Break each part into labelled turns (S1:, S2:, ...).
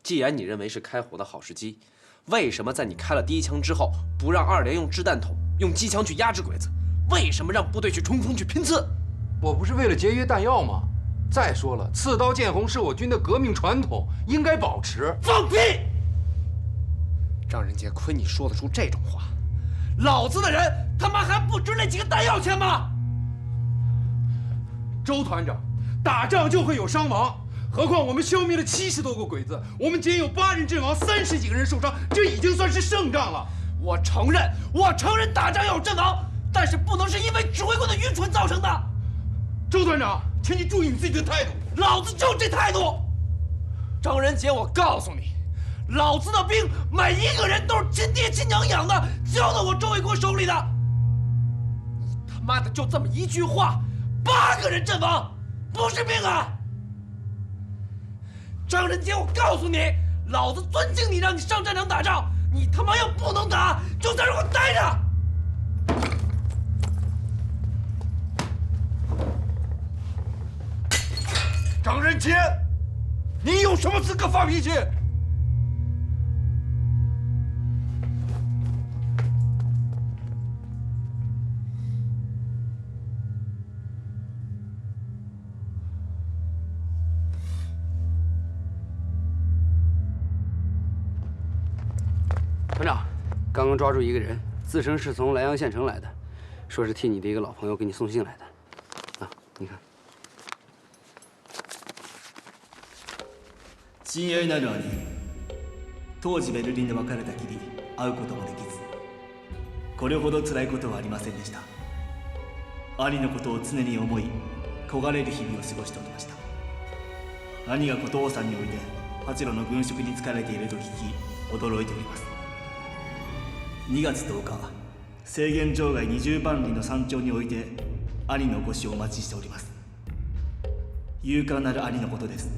S1: 既然你认为是开火的好时机，为什么在你开了第一枪之后，不让2连用掷弹筒、用机枪去压制鬼子？为什么让部队去冲锋去拼刺？
S2: 我不是为了节约弹药吗？再说了，刺刀见红是我军的革命传统，应该保持。
S1: 放屁！张仁杰，亏你说得出这种话，老子的人他妈还不值那几个弹药钱吗？
S2: 周团长，打仗就会有伤亡。 何况我们消灭了70多个鬼子，我们仅有8人阵亡，30几个人受伤，这已经算是胜仗了。
S1: 我承认打仗要有阵亡，但是不能是因为指挥官的愚蠢造成的。
S2: 周团长，请你注意你自己的态度。
S1: 老子就这态度。张仁杰，我告诉你，老子的兵每一个人都是亲爹亲娘养的，交到我周卫国手里的。你他妈的就这么一句话，8个人阵亡，不是命啊！ 张仁杰，我告诉你，老子尊敬你，让你上战场打仗。你他妈要不能打，就在这给我待着。
S2: 张仁杰，你有什么资格发脾气？
S3: 团长，刚刚抓住一个人，自称是从莱阳县城来的，说是替你的一个老朋友给你送信来的。啊，你看。
S4: 親愛なる兄、当時ベルリンで別れたきり会うこともできず、これほど辛いことはありませんでした。兄のことを常に思い、焦がれる日々を過ごしておりました。兄が琴王さんにおいて八路の軍職に就かれていると聞き、驚いております。2月10日、制限場外20番里の山頂において兄のお越しをお待ちしております。勇敢なる兄のことです。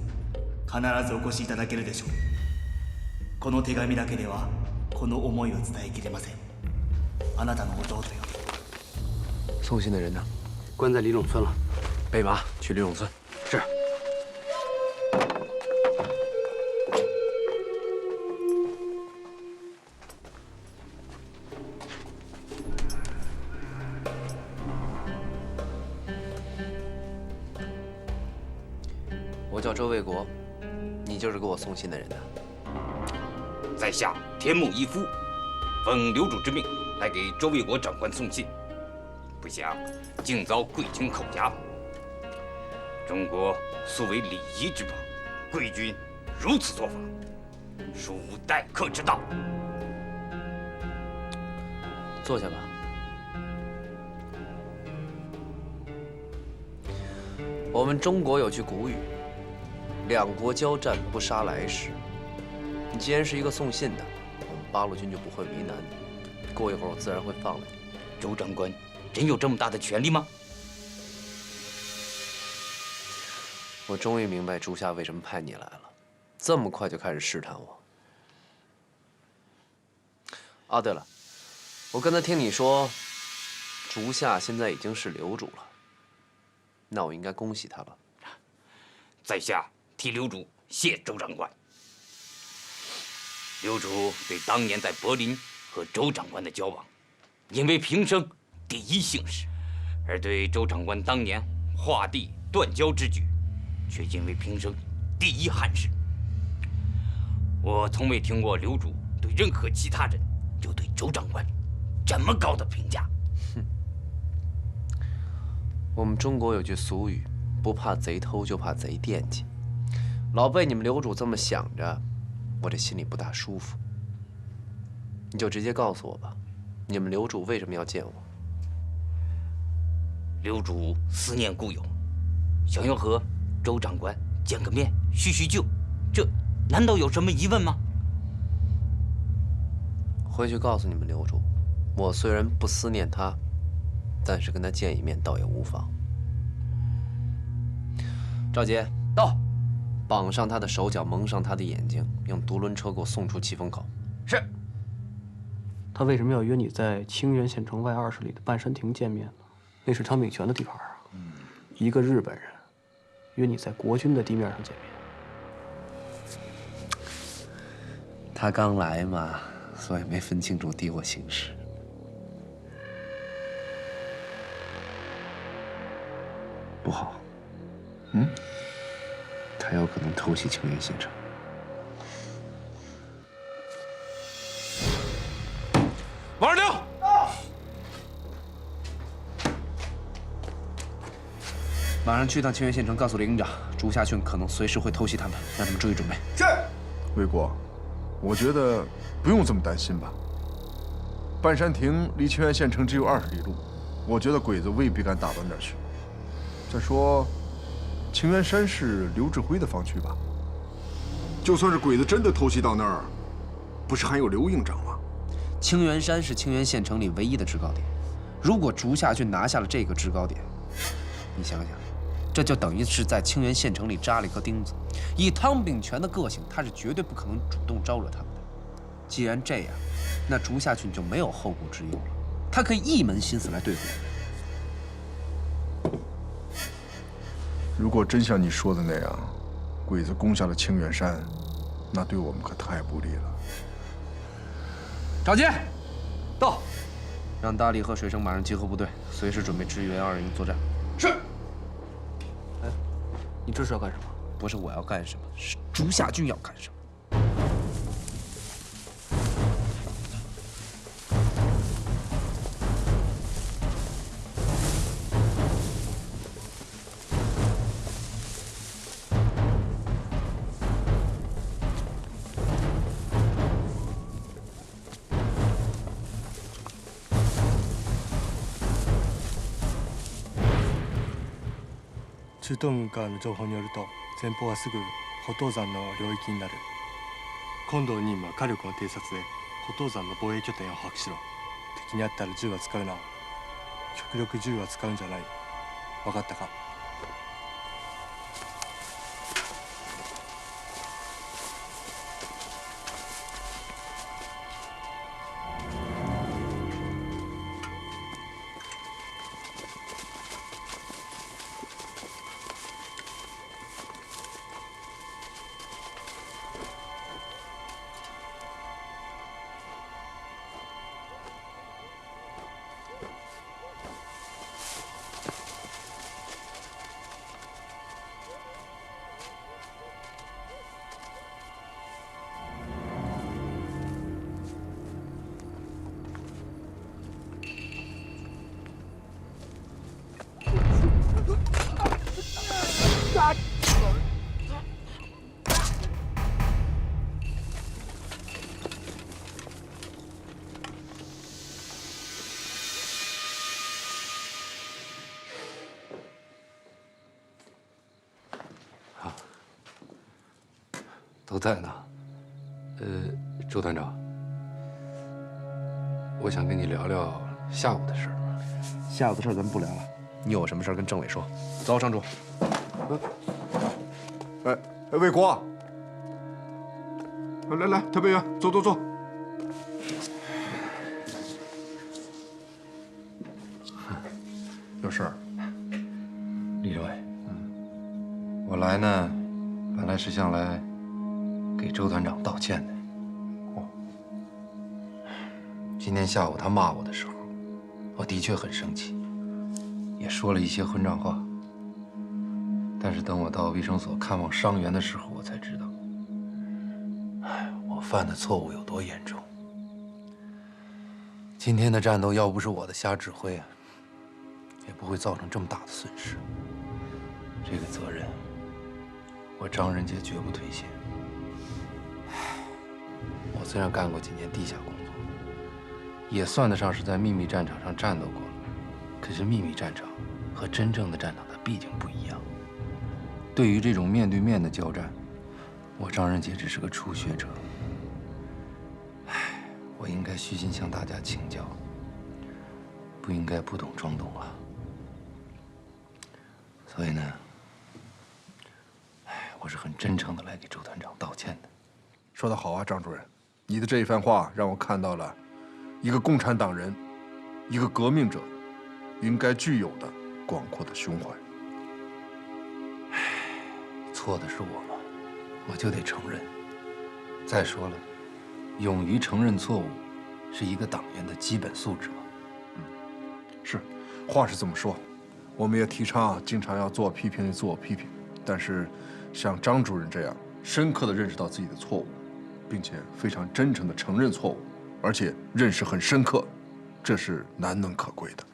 S4: 必ずお越しいただけるでしょう。この手紙だけではこの思いを伝えきれません。あなたの弟よ。
S1: 送信的人呢？
S3: 关在李陇村了。
S1: 备马去李陇村。
S3: 是。
S1: 我叫周卫国，你就是给我送信的人呐？
S5: 在下田木一夫，奉刘主之命来给周卫国长官送信，不想竟遭贵军扣押。中国素为礼仪之邦，贵军如此做法，殊无待客之道。
S1: 坐下吧。我们中国有句古语。 两国交战，不杀来使。你既然是一个送信的，我们八路军就不会为难你。过一会儿，我自然会放了你。
S5: 周长官真有这么大的权力吗？
S1: 我终于明白竹下为什么派你来了，这么快就开始试探我。啊，对了，我刚才听你说，竹下现在已经是刘主了，那我应该恭喜他吧？
S5: 在下。 替刘主谢周长官。刘主对当年在柏林和周长官的交往，因为平生第一幸事；而对周长官当年划地断交之举，却因为平生第一憾事。我从未听过刘主对任何其他人有对周长官这么高的评价。
S1: 哼，我们中国有句俗语，不怕贼偷，就怕贼惦记。 老被你们刘主这么想着，我这心里不大舒服。你就直接告诉我吧，你们刘主为什么要见我？
S5: 刘主思念故友，想要和周长官见个面叙叙旧，这难道有什么疑问吗？
S1: 回去告诉你们刘主，我虽然不思念他，但是跟他见一面倒也无妨。赵杰，到。 绑上他的手脚，蒙上他的眼睛，用独轮车给我送出七风口。
S5: 是。
S6: 他为什么要约你在清源县城外20里的半山亭见面呢？那是常秉权的地盘啊。一个日本人约你在国军的地面上见面。
S3: 他刚来嘛，所以没分清楚敌我形势。不好，他有可能偷袭清源县城。
S2: 王二六，
S3: 马上去趟清源县城，告诉林营长，竹下郡可能随时会偷袭他们，让他们注意准备。
S7: 是。魏国，我觉得不用这么担心吧。半山亭离清源县城只有20里路，我觉得鬼子未必敢打到那儿去。再说，清源山是刘志辉的防区吧？就算是鬼子真的偷袭到那儿，不是还有刘营长吗？
S3: 清源山是清源县城里唯一的制高点，如果竹下郡拿下了这个制高点，你想想，这就等于是在清源县城里扎了一颗钉子。以汤秉权的个性，他是绝对不可能主动招惹他们的。既然这样，那竹下郡就没有后顾之忧了，他可以一门心思来对付我们。
S7: 如果真像你说的那样，鬼子攻下了清源山，那对我们可太不利了。
S3: 赵杰，到，让大力和水生马上集合部队，随时准备支援2营作战。
S2: 是。
S6: 哎，你这是要干什么？
S3: 不是我要干什么，是竹下郡要干什么。
S8: 中東軍からの情報によると前方はすぐ虎頭山の領域になる。今度の任務は火力の偵察で虎頭山の防衛拠点を把握しろ。敵にあったら銃は使うな。極力銃は使うんじゃない。分かったか？
S9: 都在呢。周团长，我想跟你聊聊下午的事儿。
S3: 下午的事咱们不聊了，你有什么事跟政委说。走，上桌。
S7: 魏国，来，特派员，坐。有事儿？
S9: 李政委，我来呢，本来是想来给周团长道歉的。今天下午他骂我的时候，我的确很生气，也说了一些混账话。但是等我到卫生所看望伤员的时候，我才知道，我犯的错误有多严重。今天的战斗要不是我的瞎指挥啊，也不会造成这么大的损失。这个责任，我张仁杰绝不推卸。我虽然干过几年地下工作，也算得上是在秘密战场上战斗过了，可是秘密战场和真正的战场它毕竟不一样。对于这种面对面的交战，我张仁杰只是个初学者。我应该虚心向大家请教，不应该不懂装懂啊。所以呢，我是很真诚的来给周团长道歉的。
S7: 说得好啊，张主任，你的这一番话让我看到了一个共产党人，一个革命者应该具有的广阔的胸怀。
S9: 错的是我嘛，我就得承认。再说了，勇于承认错误，是一个党员的基本素质吗？
S7: 是，话是这么说，我们也提倡经常要自我批评与自我批评，但是像张主任这样深刻地认识到自己的错误，并且非常真诚地承认错误，而且认识很深刻，这是难能可贵的。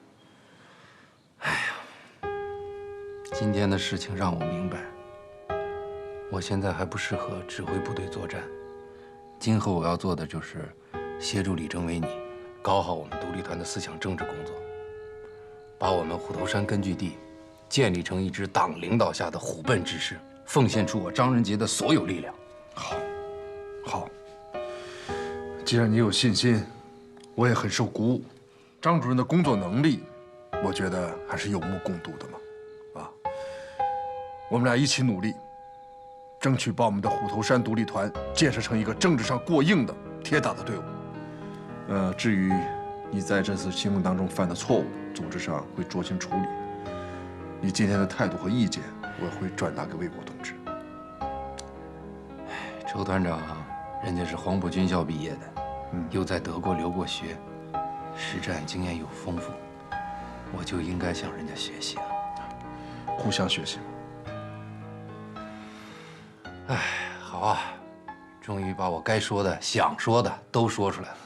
S9: 今天的事情让我明白，我现在还不适合指挥部队作战。今后我要做的就是协助李政委你搞好我们独立团的思想政治工作，把我们虎头山根据地建立成一支党领导下的虎贲之师，奉献出我张仁杰的所有力量。
S7: 好，既然你有信心，我也很受鼓舞。张主任的工作能力，我觉得还是有目共睹的嘛。我们俩一起努力，争取把我们的虎头山独立团建设成一个政治上过硬的铁打的队伍。至于你在这次行动当中犯的错误，组织上会酌情处理。你今天的态度和意见，我也会转达给魏国同志。
S9: 周团长，人家是黄埔军校毕业的，又在德国留过学，实战经验又丰富，我就应该向人家学习啊。
S7: 互相学习嘛。
S9: 好啊，终于把我该说的、想说的都说出来了。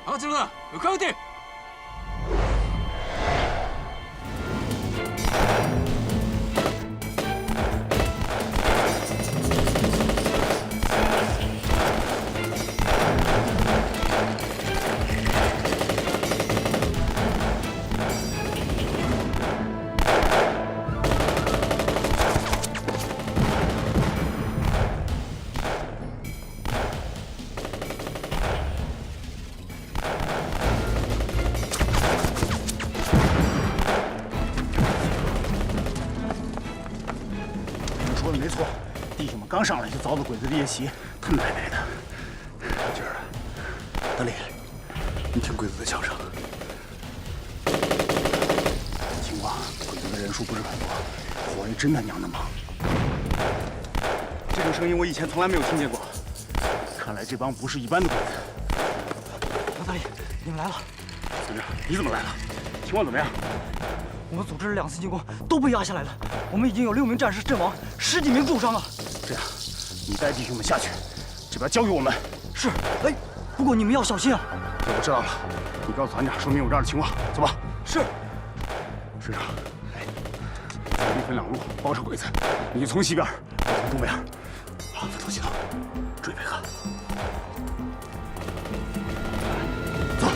S1: 好，记录的，有快点。
S10: 说的没错，弟兄们刚上来就遭到鬼子的夜袭，他们奶奶的！今儿，德力，你听鬼子的叫声，情况，鬼子的人数不是很多，活儿真他娘的忙。这种声音我以前从来没有听见过，看来这帮不是一般的鬼子。
S11: 老大爷，你们来了。
S10: 村长，你怎么来了？情况怎么样？
S11: 我们组织了2次进攻，都被压下来了。我们已经有6名战士阵亡，10几名重伤了。
S10: 这样，你带弟兄们下去，这边交给我们。
S11: 是。哎，不过你们要小心啊。
S10: 我知道了，你告诉团长，说明有这样的情况。走吧。
S11: 是。
S10: 师长，左右分2路包抄鬼子，你从西边，我从东边。好，分头行动，注意配合。走。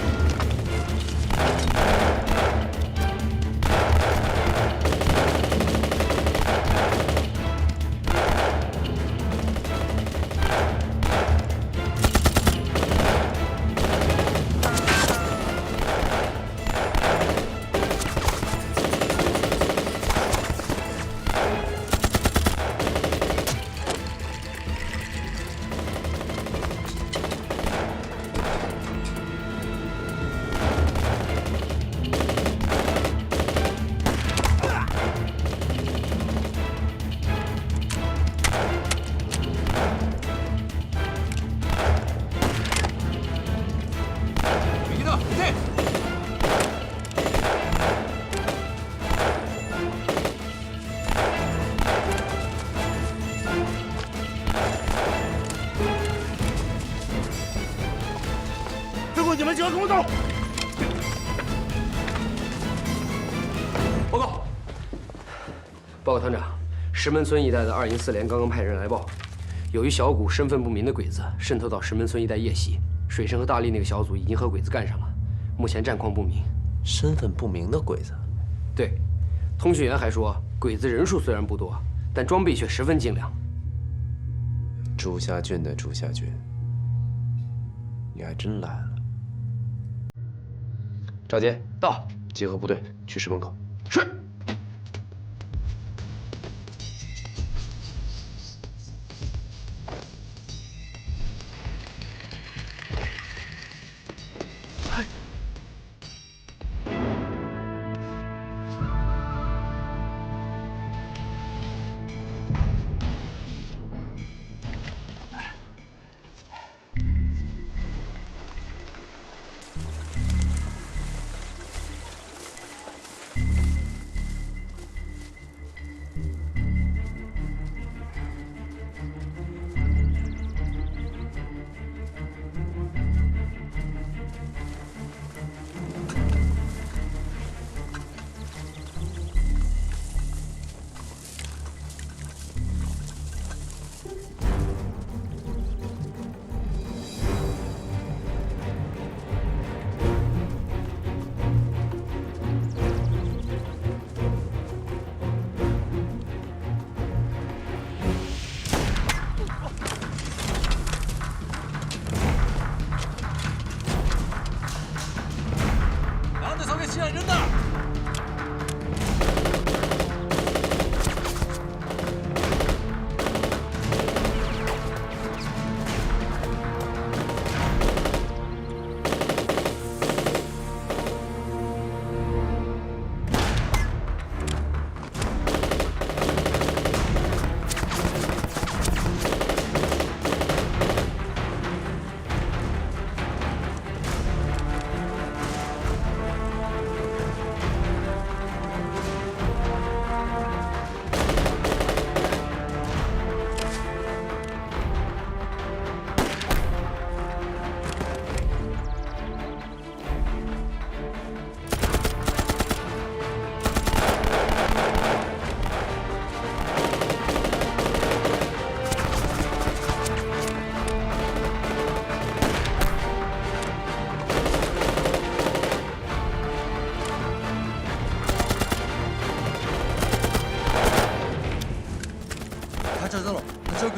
S10: 你们几个跟我走。
S12: 报告团长，石门村一带的2营4连刚刚派人来报，有一小股身份不明的鬼子渗透到石门村一带夜袭，水生和大力那个小组已经和鬼子干上了，目前战况不明。
S3: 身份不明的鬼子？
S12: 对，通讯员还说，鬼子人数虽然不多，但装备却十分精良。
S3: 朱夏俊的朱夏俊，你还真来了。赵杰到，集合部队去师门口。是。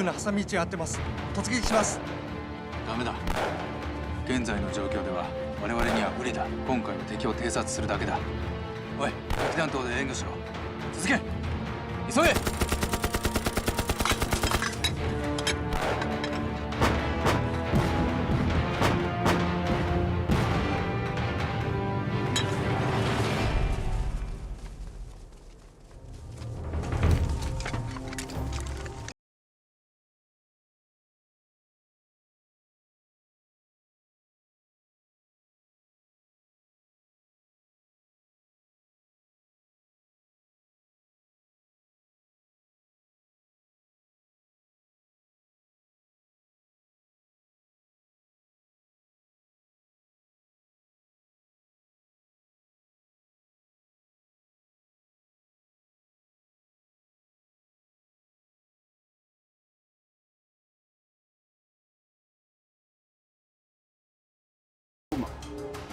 S8: の挟み撃ちが合ってます。突撃します。
S2: ダメだ。現在の状況では我々には無理だ。今回は敵を偵察するだけだ。おい、敵弾頭で援護しろ。続け。急げ。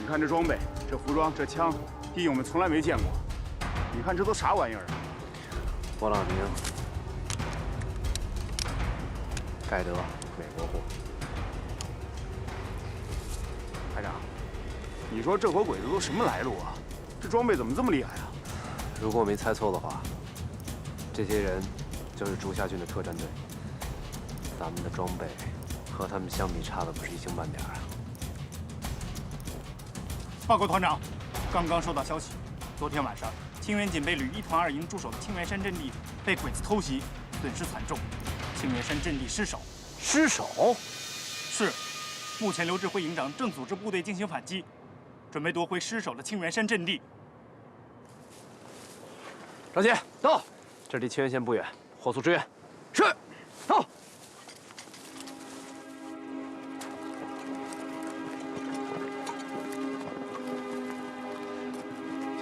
S10: 你看这装备、这服装、这枪，弟兄们从来没见过。你看这都啥玩意儿啊？
S3: 勃朗宁、盖德，美国货。
S10: 排长，你说这伙鬼子都什么来路啊？这装备怎么这么厉害啊？
S3: 如果我没猜错的话，这些人就是竹下郡的特战队。咱们的装备和他们相比，差的不是一星半点啊。
S10: 报告团长，刚刚收到消息，昨天晚上清源警备旅1团2营驻守的清源山阵地被鬼子偷袭，损失惨重，清源山阵地失守。
S12: 失守？
S10: 是，目前刘志辉营长正组织部队进行反击，准备夺回失守的清源山阵地。
S12: 赵杰，到，这离清源县不远，火速支援。是，到。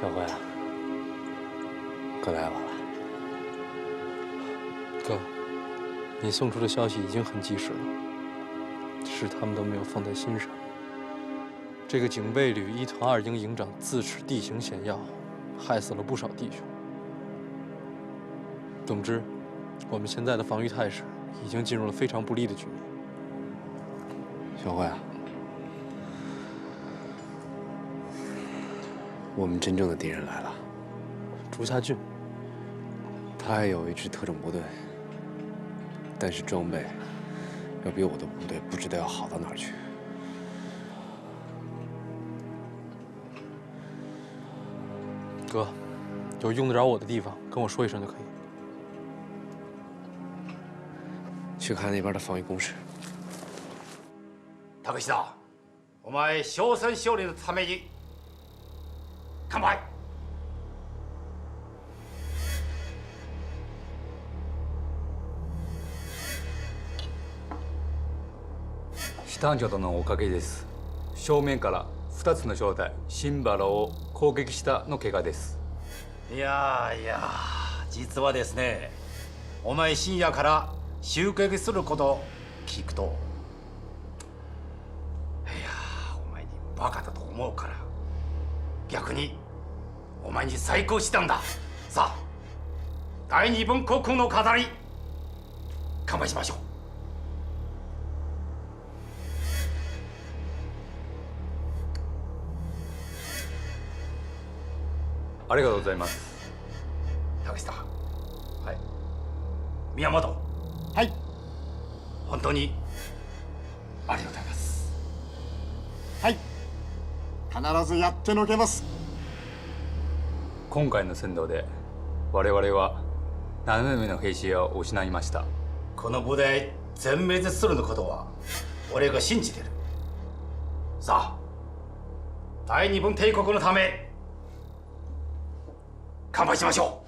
S9: 小辉啊，哥来晚了。
S6: 哥，你送出的消息已经很及时了，是他们都没有放在心上。这个警备旅1团2营营长自恃地形险要，害死了不少弟兄。总之，我们现在的防御态势已经进入了非常不利的局面。
S9: 小慧啊，我们真正的敌人来了。
S6: 竹下俊，
S9: 他也有一支特种部队，但是装备要比我的部队不知道要好到哪儿去。
S6: 哥，有用得着我的地方，跟我说一声就可以。
S9: 去看那边的防御工事。
S10: 竹下，お前勝戦勝利のために乾杯。
S2: シタンジョ殿のおかげです。正面から2つの正体シンバラを攻撃したの怪我です。
S10: いやいや、実はですね、お前深夜から襲撃することを聞くと、いやお前にバカだと思うから、逆にお前に再興したんだ。さあ、第二分国の飾り乾杯しましょう。
S2: ありがとうございます。
S10: 竹下、はい、宮本、はい、本当にありがとうございます。
S13: はい、必ずやってのけます。
S2: 今回の戦闘で我々は7名の兵士を失いました。
S10: この部隊全滅するのことは俺が信じてる。さあ、大日本帝国のため乾杯しましょ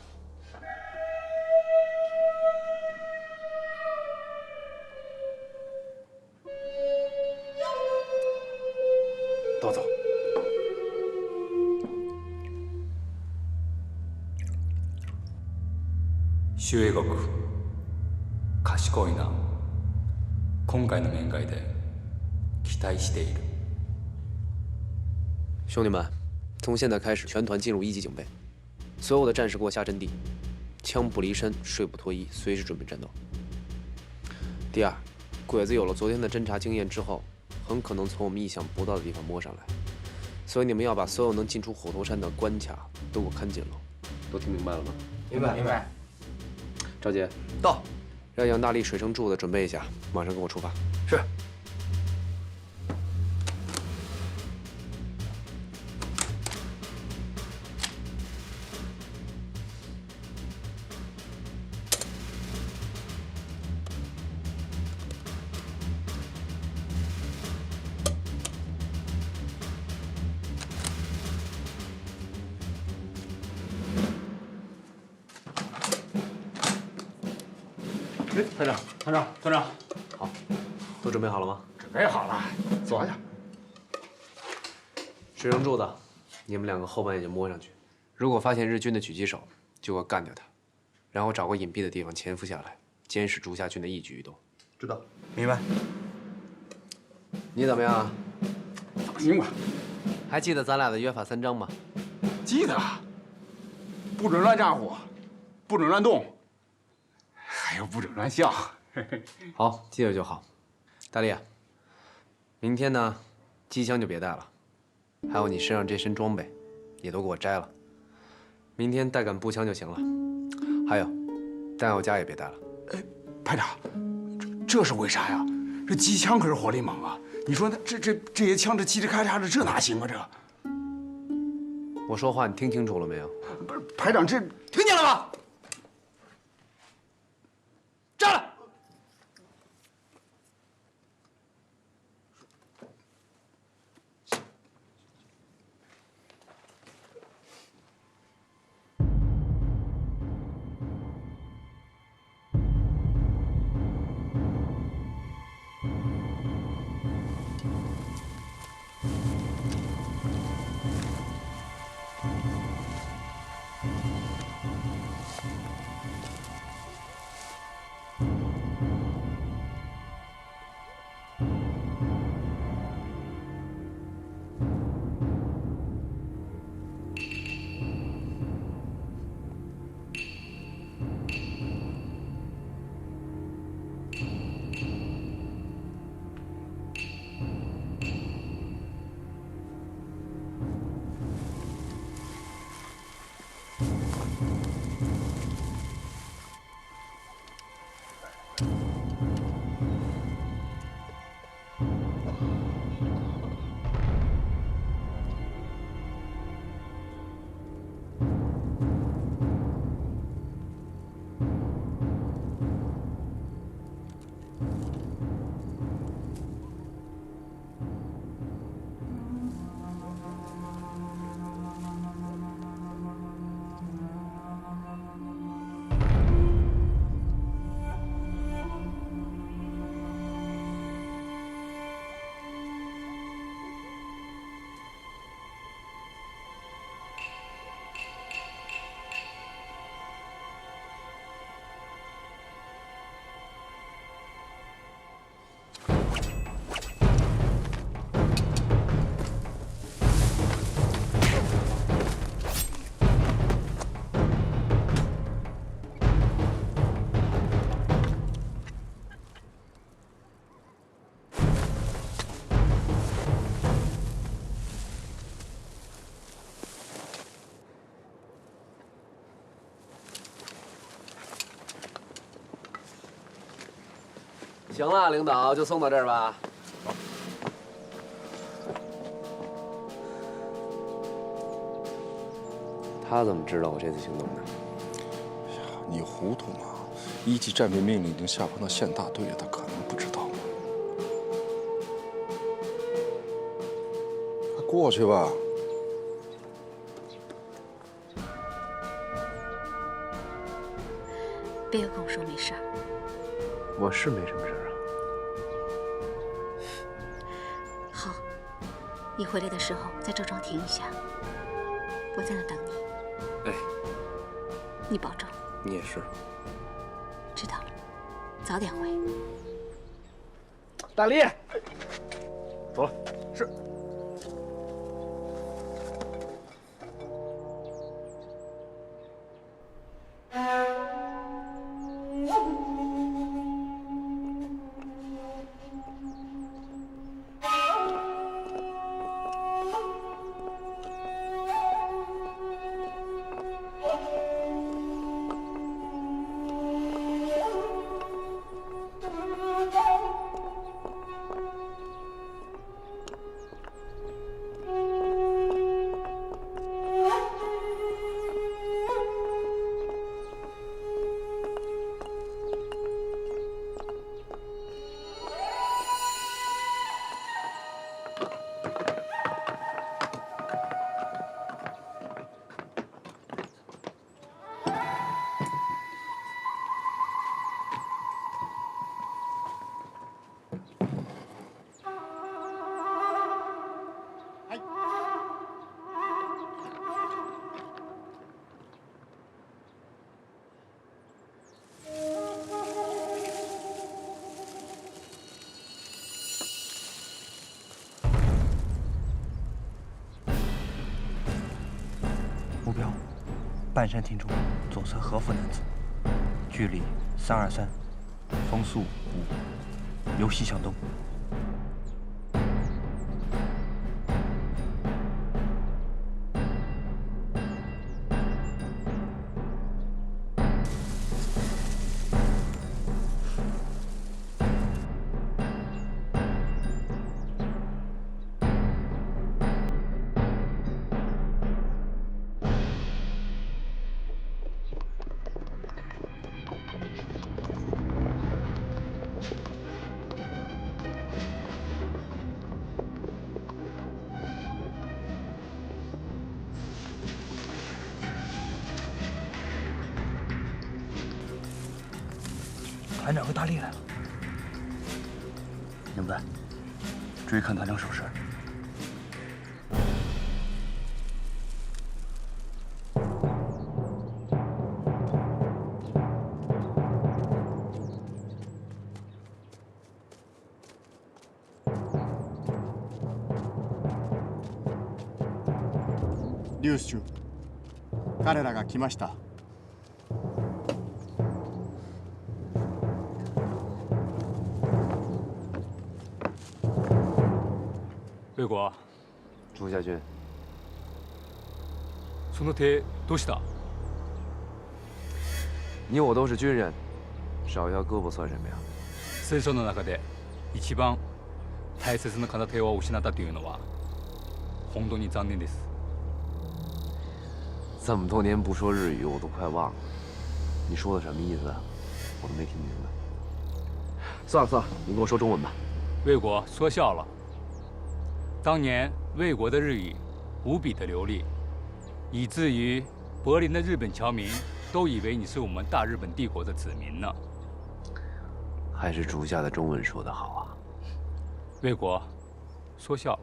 S10: う。どうぞ。
S2: 周英国、賢いな。今回の面会で期待している。
S3: 兄弟们，从现在开始，全团进入1级警备。所有的战士给我下阵地，枪不离身，水不脱衣，随时准备战斗。第二，鬼子有了昨天的侦察经验之后，很可能从我们意想不到的地方摸上来，所以你们要把所有能进出虎头山的关卡都给我看紧了。都听明白了吗？
S10: 明白，明白。
S3: 赵杰，到，让杨大力、水生柱子准备一下，马上跟我出发。
S10: 是。团长，团长，团长，
S3: 好，都准备好了吗？
S10: 准备好了，坐下。
S3: 水生柱子，你们2个后半夜就摸上去，如果发现日军的狙击手，就给我干掉他，然后找个隐蔽的地方潜伏下来，监视竹下郡的一举一动。
S10: 知道，明白。
S3: 你怎么样？
S10: 放心吧。
S3: 还记得咱俩的约法3章吗？
S10: 记得。不准乱咋呼，不准乱动。还有不准乱笑。
S3: 好，记着就好。大力，明天呢，机枪就别带了，还有你身上这身装备，也都给我摘了。明天带杆步枪就行了。还有，弹药夹也别带了。
S10: 排长，这是为啥呀？这机枪可是火力猛啊！你说这些枪这嘁哩咔嚓的，这哪行啊？这。
S3: 我说话你听清楚了没有？
S10: 不是，排长，这听见了吗？站来！
S12: 行了，领导就送到这儿吧。他怎么知道我这次行动的？
S7: 你糊涂吗？1级战备命令已经下放到县大队了，他可能不知道吗？快过去吧。
S14: 别跟我说没事儿。
S12: 我是没什么事儿啊。
S14: 好，你回来的时候在赵庄停一下，我在那等你。
S12: 哎，
S14: 你保重。
S12: 你也是。
S14: 知道了，早点回。
S12: 大力，
S7: 走了。
S12: 是。
S11: 目标：半山亭中左侧和服男子，距离323，风速5，由西向东。团长和大力来了，
S15: 明白。注意看团长手势。
S13: リュウスチュ、彼らが来ました。
S2: 魏国，
S12: 朱家军，
S2: その手どうした？
S12: 你我都是军人，少一条胳膊算什么呀？
S2: 戦争の中で一番大切な片手を失ったというのは本当に残念です。
S12: 这么多年不说日语，我都快忘了。你说的什么意思？我都没听明白。算了算了，你跟我说中文吧。
S2: 魏国说笑了。当年魏国的日语无比的流利，以至于柏林的日本侨民都以为你是我们大日本帝国的子民呢。
S12: 还是竹下的中文说得好啊。
S2: 魏国说笑了。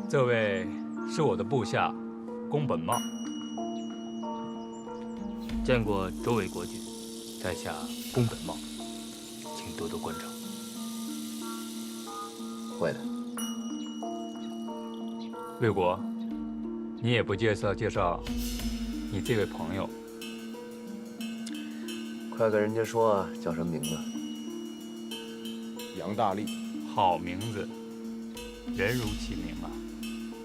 S2: 这位是我的部下宫本茂，
S11: 见过周伟国君，
S2: 在下宫本茂，请多多关照。
S12: 会的。
S2: 魏国，你也不介绍你这位朋友？
S3: 快跟人家说啊，叫什么名字？
S7: 杨大力。
S2: 好名字，人如其名啊。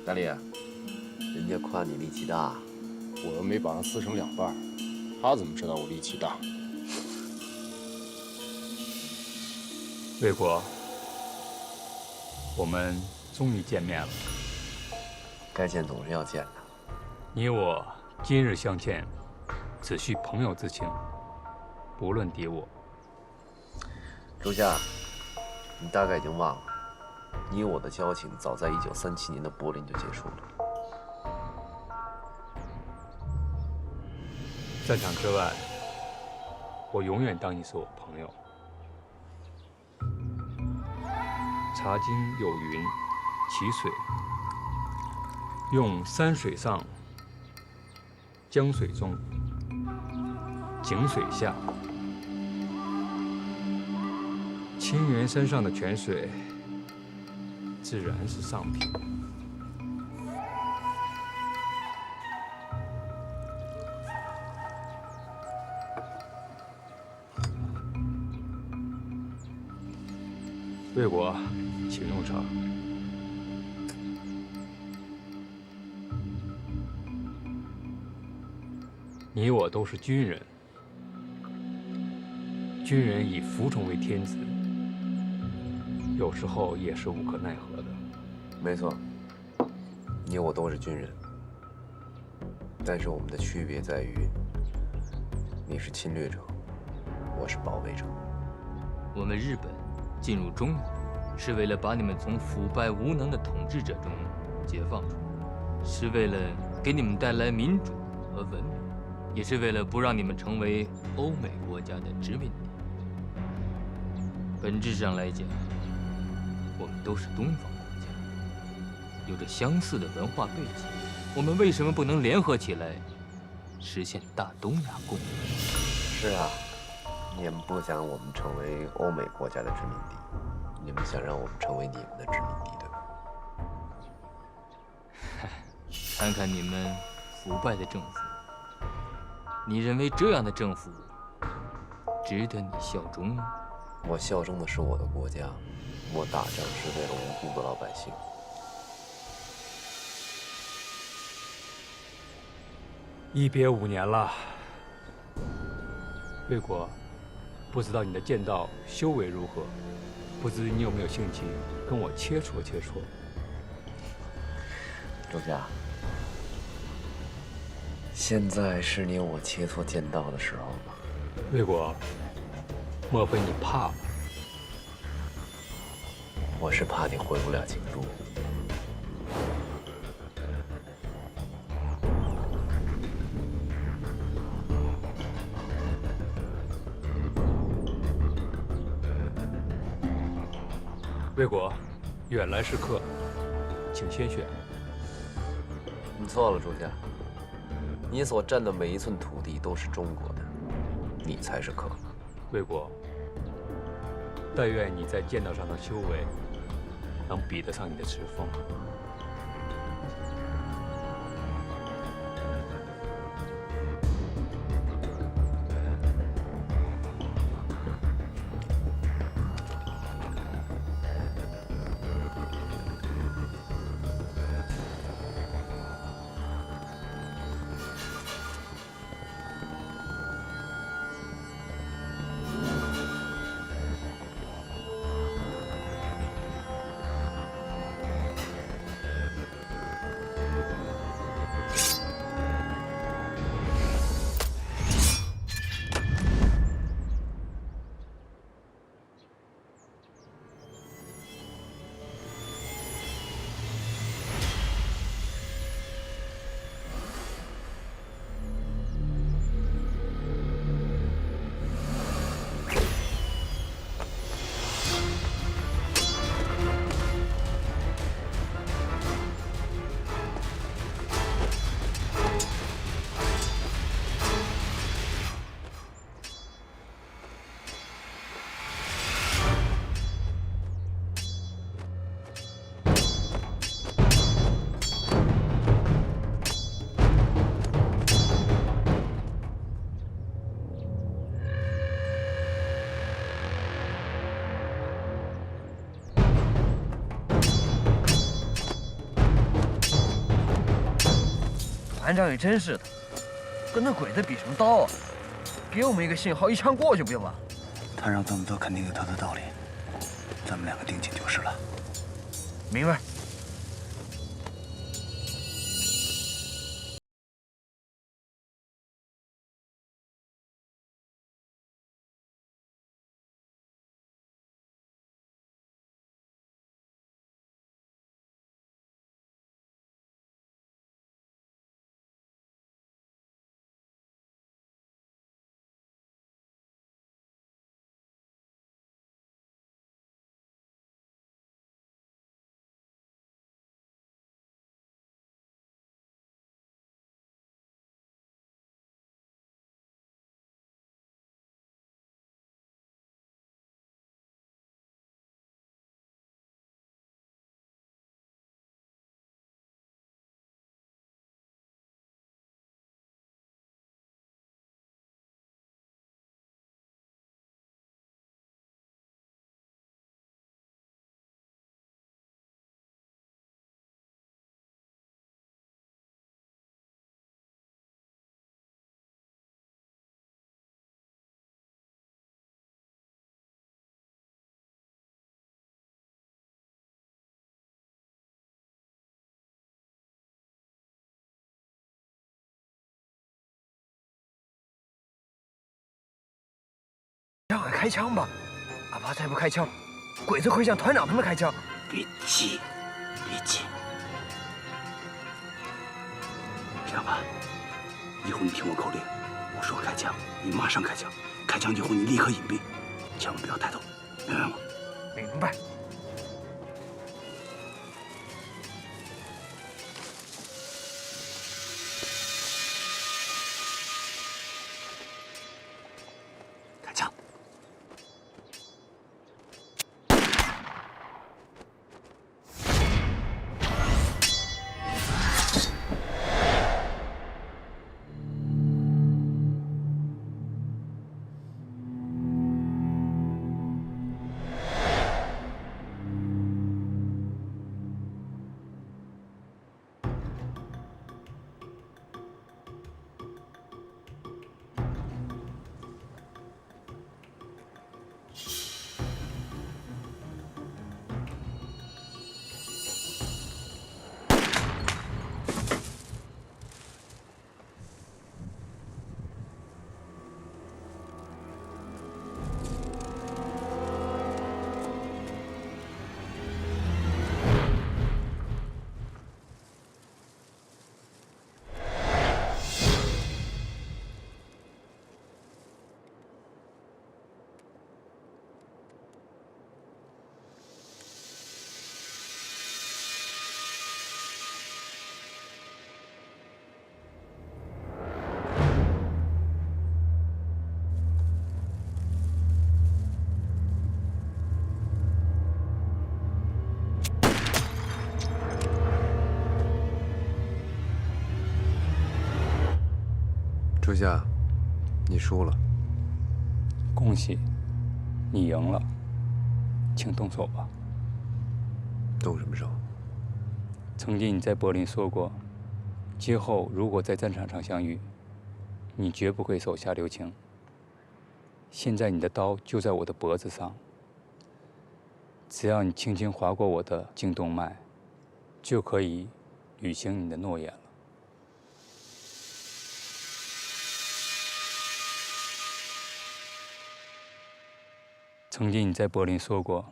S3: 大力，人家夸你力气大，
S7: 我又没把他撕成2半，他怎么知道我力气大？
S2: 魏国，我们终于见面了。
S3: 该见总是要见的。
S2: 你我今日相见，只需朋友之情，不论敌我。
S3: 朱夏，你大概已经忘了，你我的交情早在1937年的柏林就结束了。
S2: 战场之外，我永远当你是我朋友。茶经有云：其水，用山水上，江水中，井水下。青原山上的泉水，自然是上品。魏国，请用茶。你我都是军人，军人以服从为天职，有时候也是无可奈何的。
S3: 没错，你我都是军人，但是我们的区别在于，你是侵略者，我是保卫者。
S16: 我们日本进入中原，是为了把你们从腐败无能的统治者中解放出来，是为了给你们带来民主和文明，也是为了不让你们成为欧美国家的殖民地。本质上来讲，我们都是东方国家，有着相似的文化背景，我们为什么不能联合起来，实现大东亚共荣？
S3: 是啊，你们不想我们成为欧美国家的殖民地，你们想让我们成为你们的殖民地，对吧？
S16: 看看你们腐败的政府，你认为这样的政府值得你效忠吗？
S3: 我效忠的是我的国家，我打仗是为了无辜的老百姓。
S2: 一别5年了，魏国，不知道你的剑道修为如何？不知你有没有兴趣跟我切磋切磋？
S3: 周家，现在是你我切磋剑道的时候吗？
S2: 魏国，莫非你怕吗？
S3: 我是怕你回不了京都。
S2: 魏国，远来是客，请先选。
S3: 你错了，朱家。你所占的每一寸土地都是中国的，你才是客。
S2: 魏国，但愿你在剑道上的修为能比得上你的池峰。
S11: 班长也真是的，跟那鬼子比什么刀啊？给我们一个信号，一枪过去不就完了？
S15: 他让这么做，肯定有他的道理。咱们两个定紧就是了。
S11: 明白。让俺开枪吧，哪怕再不开枪，鬼子会向团长他们开枪。
S15: 别急，别急。这样吧，以后你听我口令，我说开枪，你马上开枪。开枪以后你立刻隐蔽，千万不要抬头，明白吗？
S11: 明白。
S15: 开枪。
S3: 初夏，你输了。
S2: 恭喜，你赢了，请动手吧。
S3: 动什么手？
S2: 曾经你在柏林说过，今后如果在战场上相遇，你绝不会手下留情。现在你的刀就在我的脖子上，只要你轻轻划过我的颈动脉，就可以履行你的诺言了。曾经你在柏林说过，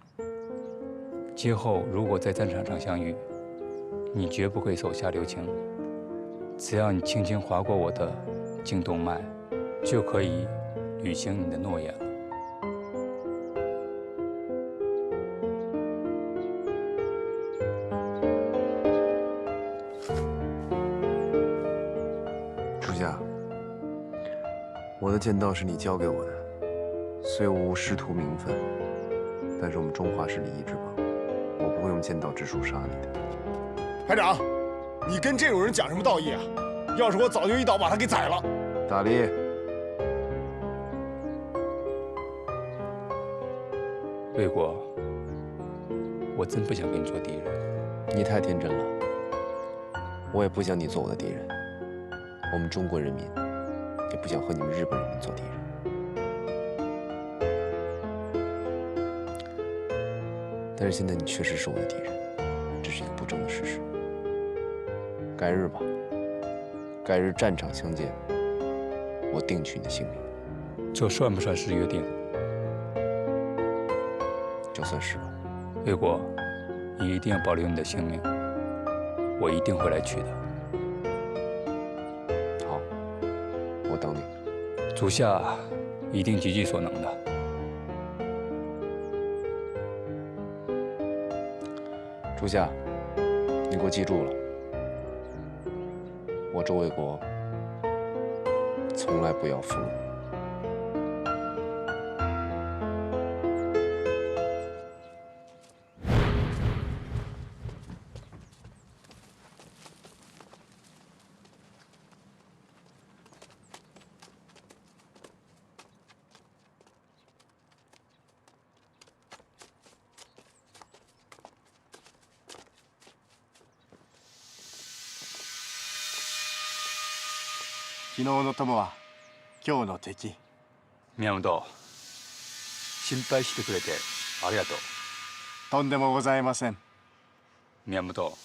S2: 今后如果在战场上相遇，你绝不会手下留情。只要你轻轻划过我的颈动脉，就可以履行你的诺言了。
S3: 初夏，我的剑道是你教给我的。虽我无师徒名分，但是我们中华是礼仪之邦，我不会用剑道之术杀你的。
S13: 排长，你跟这种人讲什么道义啊？要是我早就一刀把他给宰了。
S3: 大力，
S2: 魏国，我真不想跟你做敌人。
S3: 你太天真了，我也不想你做我的敌人。我们中国人民也不想和你们日本人民做敌人。但是现在你确实是我的敌人，这是一个不争的事实。改日吧，改日战场相见，我定取你的性命。
S2: 这算不算是约定？
S3: 就算是吧。
S2: 魏国，你一定要保留你的性命，我一定会来取的。
S3: 好，我等你。
S2: 足下一定极尽所能的。
S3: 初夏，你给我记住了，我周卫国从来不要俘虏。
S8: 昨日の友は今日の敵。
S2: 宮本、心配してくれてありがとう。
S8: とんでもございません。
S2: 宮本、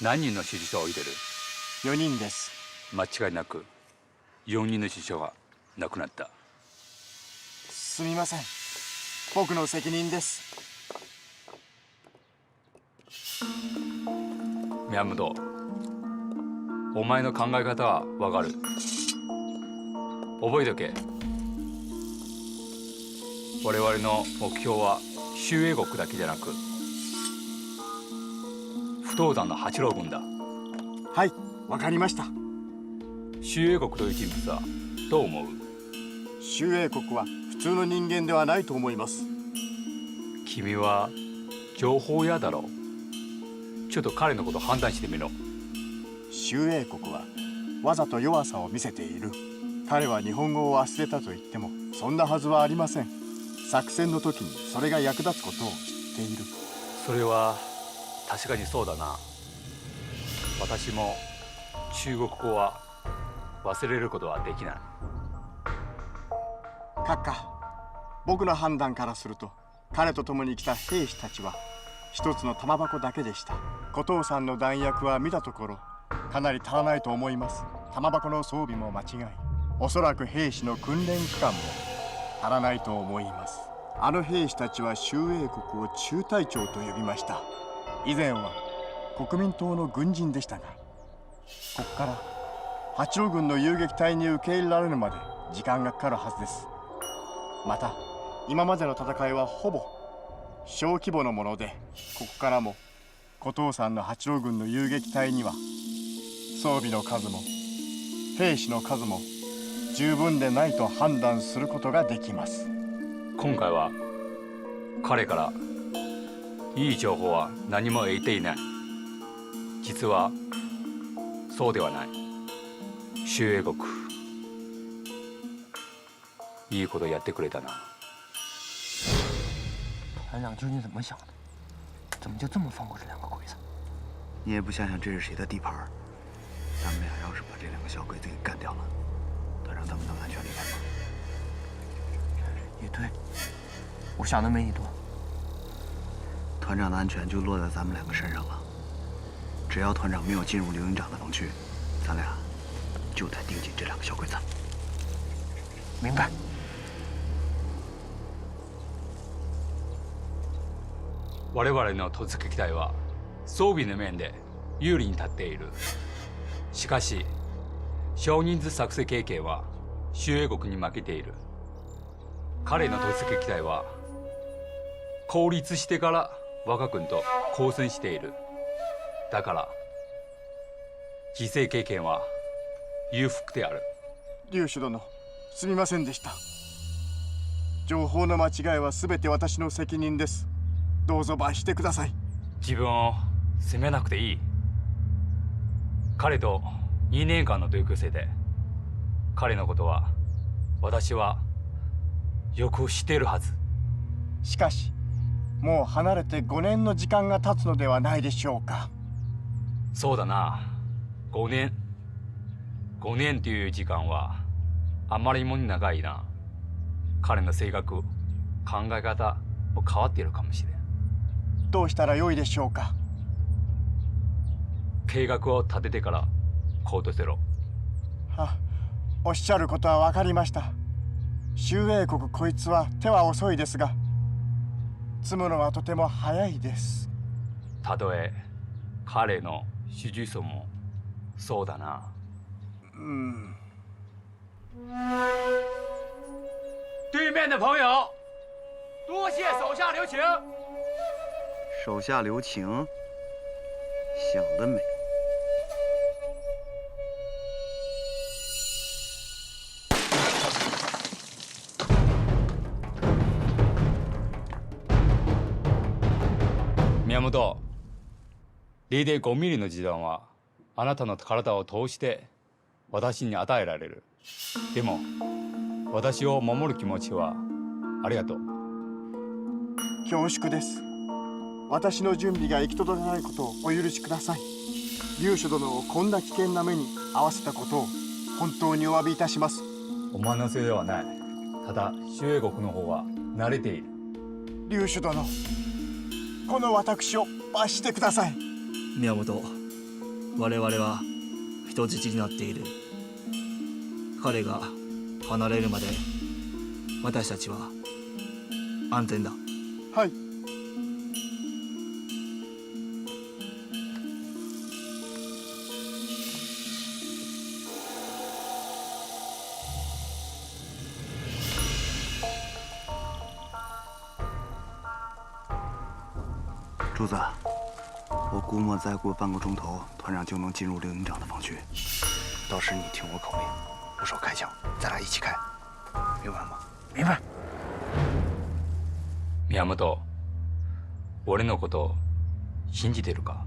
S2: 何人の死者を置いてる
S8: ？4人です。
S2: 間違いなく4人の死者が亡くなった。
S8: すみません。僕の責任です。
S2: 宮本、お前の考え方はわかる。覚えとけ。我々の目標は周英国だけじゃなく不動山の八郎軍だ。
S8: はい、わかりました。
S2: 周英国という人物はどう思う？
S8: 周英国は普通の人間ではないと思います。
S2: 君は情報屋だろう。ちょっと彼のこと判断してみろ。
S8: 周英国はわざと弱さを見せている。彼は日本語を忘れたと言ってもそんなはずはありません。作戦の時にそれが役立つことを知っている。
S2: それは確かにそうだな。私も中国語は忘れることはできない。
S8: 閣下、僕の判断からすると彼と共に来た兵士たちは一つの玉箱だけでした。古藤さんの弾薬は見たところかなり足らないと思います。玉箱の装備も間違い、おそらく兵士の訓練期間も足らないと思います。あの兵士たちは周英国を中隊長と呼びました。以前は国民党の軍人でしたが、ここから八郎軍の遊撃隊に受け入れられるまで時間がかかるはずです。また今までの戦いはほぼ小規模のもので、ここからも古藤さんの八郎軍の遊撃隊には装備の数も兵士の数も十分でないと判断することができます。
S2: 今回は彼からいい情報は何も得ていない。実はそうではない。周英国、いいことやってくれたな。
S11: 团长究竟怎么想的？怎么就这么放过这两个鬼子？
S15: 你也不想想这是谁的地盘？咱们俩要是把这两个小鬼子给干掉了，团长他们能安全离开吗？
S11: 也对，我想的没你多。
S15: 团长的安全就落在咱们两个身上了。只要团长没有进入刘营长的防区，咱俩就得盯紧这两个小鬼子。
S11: 明白。
S2: 我々の突撃隊は装備の面で有利に立っている。しかし少人数作戦経験は周英国に負けている。彼の突撃隊は効率してから我が軍と交戦している。だから犠牲経験は裕福である。
S8: 劉主殿、すみませんでした。情報の間違いは全て私の責任です。どうぞ罰してください。
S2: 自分を責めなくていい。彼と2年間の同級生で、彼のことは私はよく知っているはず。
S8: しかしもう離れて5年の時間が経つのではないでしょうか。
S2: そうだな、5年。5年という時間はあまりにも長いな。彼の性格、考え方も変わっているかもしれん。
S8: どうしたらよいでしょうか。
S2: 計画を立ててから行動せろ。
S8: おっしゃることは分かりました。周英国こいつは手は遅いですが、積むのはとても早いです。
S2: たとえ彼の主従層もそうだな。对面的朋友，多谢手下留情。
S15: 手下留情，想得美。
S2: 宮本、0.5ミリの時弾はあなたの体を通して私に与えられる。でも私を守る気持ちはありがとう。
S8: 恐縮です。私の準備が行き届かないことをお許しください。劉主殿をこんな危険な目に遭わせたことを本当にお詫びいたします。
S2: お前のせいではない。ただ周英国の方は慣れている。
S8: 劉主殿、この私を罰してください。
S4: 宮本、我々は人質になっている。彼が離れるまで私たちは安全だ。
S8: はい。
S15: 主子，我估摸再过半个钟头，团长就能进入刘营长的防区。到时你听我口令，不手开枪，咱俩一起开，明白吗？
S11: 明白。
S2: 宮本、俺のこと信じてるか？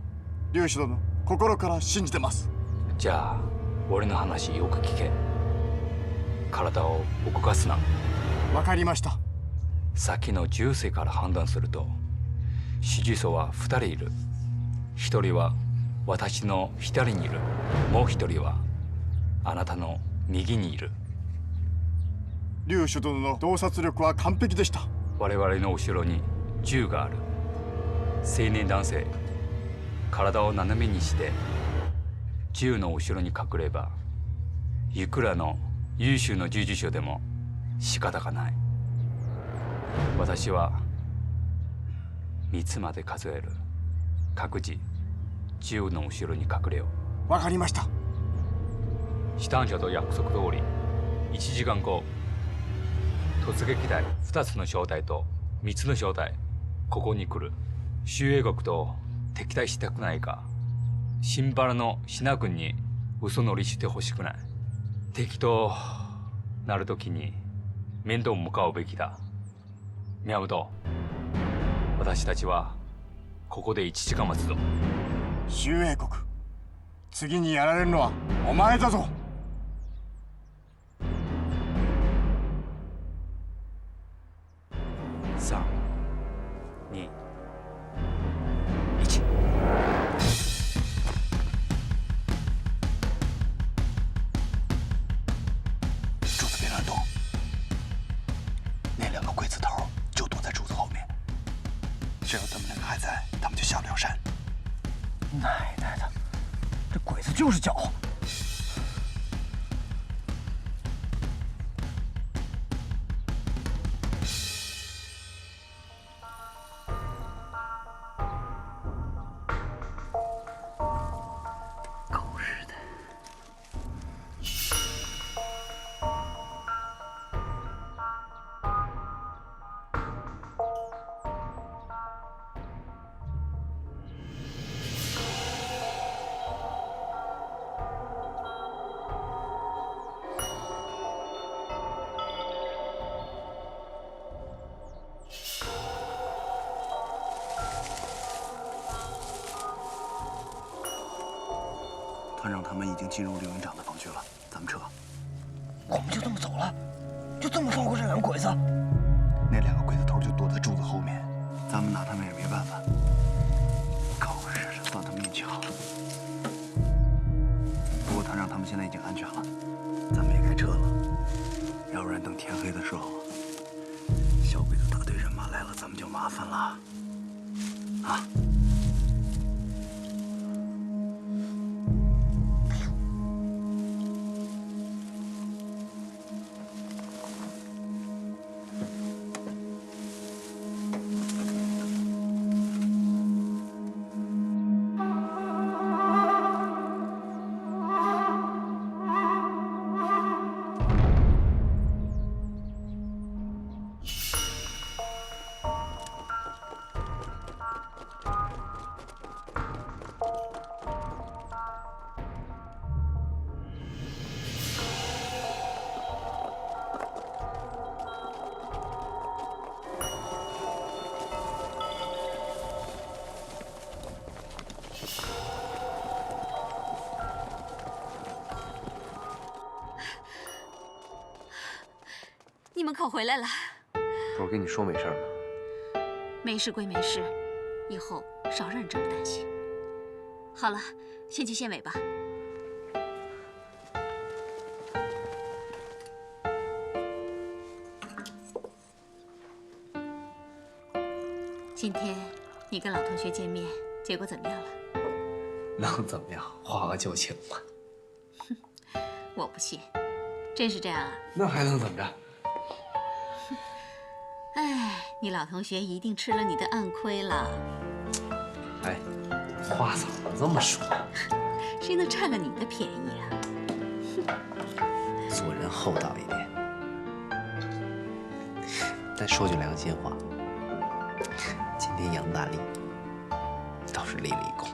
S8: 劉主殿、心から信じてます。
S2: じゃあ俺の話よく聞け。体を動かすな。
S8: わかりました。
S2: さっきの銃声から判断すると主従層は2人いる。1人は私の左にいる。もう1人はあなたの右にいる。
S8: 劉主殿の洞察力は完璧でした。
S2: 我々の後ろに銃がある。青年男性、体を斜めにして銃の後ろに隠ればいくらの優秀な従事者でも仕方がない。私は3つまで数える。各自銃の後ろに隠れよ
S8: う。わかりました。
S2: シタン社と約束通り1時間後、突撃隊2つの小隊と3つの小隊ここに来る。周英国と敵対したくないか。新原のシナ軍に嘘乗りしてほしくない。敵となるときに面倒を向かうべきだ。宮本、私たちはここで1時間待つぞ。
S8: 周英国、次にやられるのはお前だぞ。
S2: 3、2、1。
S15: 柱子别乱动，那2个鬼子头就躲在柱子后面。只要他们2个还在，他们就下不了山。
S11: 奶奶的，这鬼子就是狡猾。
S15: 团长他们已经进入刘营长的防区了，咱们撤。
S11: 我们就这么走了？就这么放过这2个鬼子？
S15: 那2个鬼子头就躲在柱子后面，咱们拿他们也没办法。狗日的，算他命巧。不过团长他们现在已经安全了。分了，啊！
S14: 你们可回来了。
S3: 不是跟你说没事吗？
S14: 没事归没事，以后少让人这么担心。好了，先去县委吧。今天你跟老同学见面，结果怎么样了？
S3: 能怎么样？画个旧情嘛。
S14: 我不信，真是这样啊？
S3: 那还能怎么着？
S14: 哎，你老同学一定吃了你的暗亏了。
S3: 哎，话怎么这么说？
S14: 谁能占了你的便宜啊？
S3: 做人厚道一点。但说句良心话，今天杨大力倒是立了一功。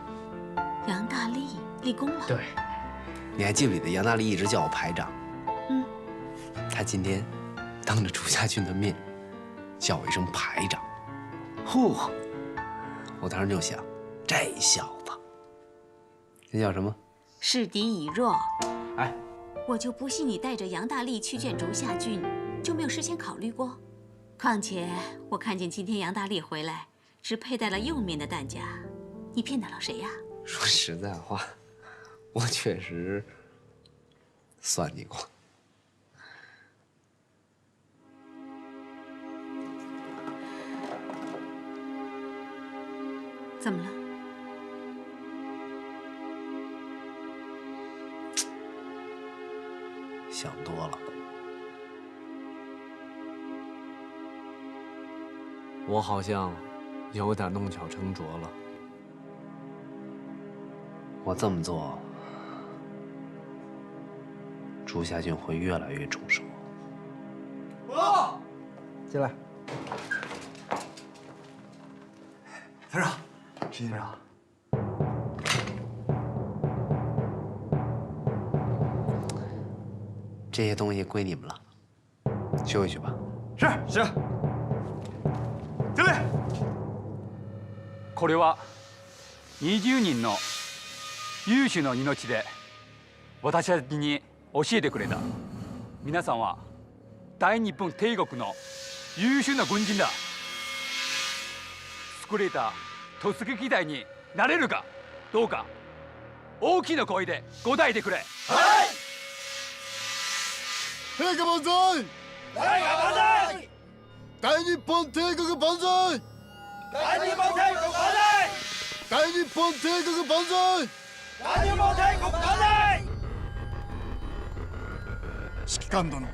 S14: 杨大力立功了？
S3: 对。你还记不记得杨大力一直叫我排长？
S14: 嗯。
S3: 他今天当着朱家俊的面叫我一声排长，嚯！我当时就想，这小子，这叫什么？
S14: 示敌以弱。
S3: 哎，
S14: 我就不信你带着杨大力去见竹下俊，就没有事先考虑过。况且我看见今天杨大力回来，只佩戴了右面的弹夹，你骗得了谁呀？
S3: 说实在话，我确实算计过。
S14: 怎么了？
S3: 想多了。
S1: 我好像有点弄巧成拙了。
S3: 我这么做，朱家俊会越来越重视我。
S15: 进来。团长，石队长。
S3: 这些东西归你们了，休息去吧。
S15: 是。
S2: 进来。これは20人の有志の命で私たちに教えてくれた。皆さんは大日本帝国の優秀な軍人だ。優れた突撃隊になれるかどうか大きな声で答えてくれ。はい。
S13: 陛下万歳！
S1: 大下万歳！
S13: 大日本帝国万歳！
S1: 大日本帝国万歳！
S13: 大日本帝国万歳！
S1: 大日本帝国万歳！
S13: 指揮官殿、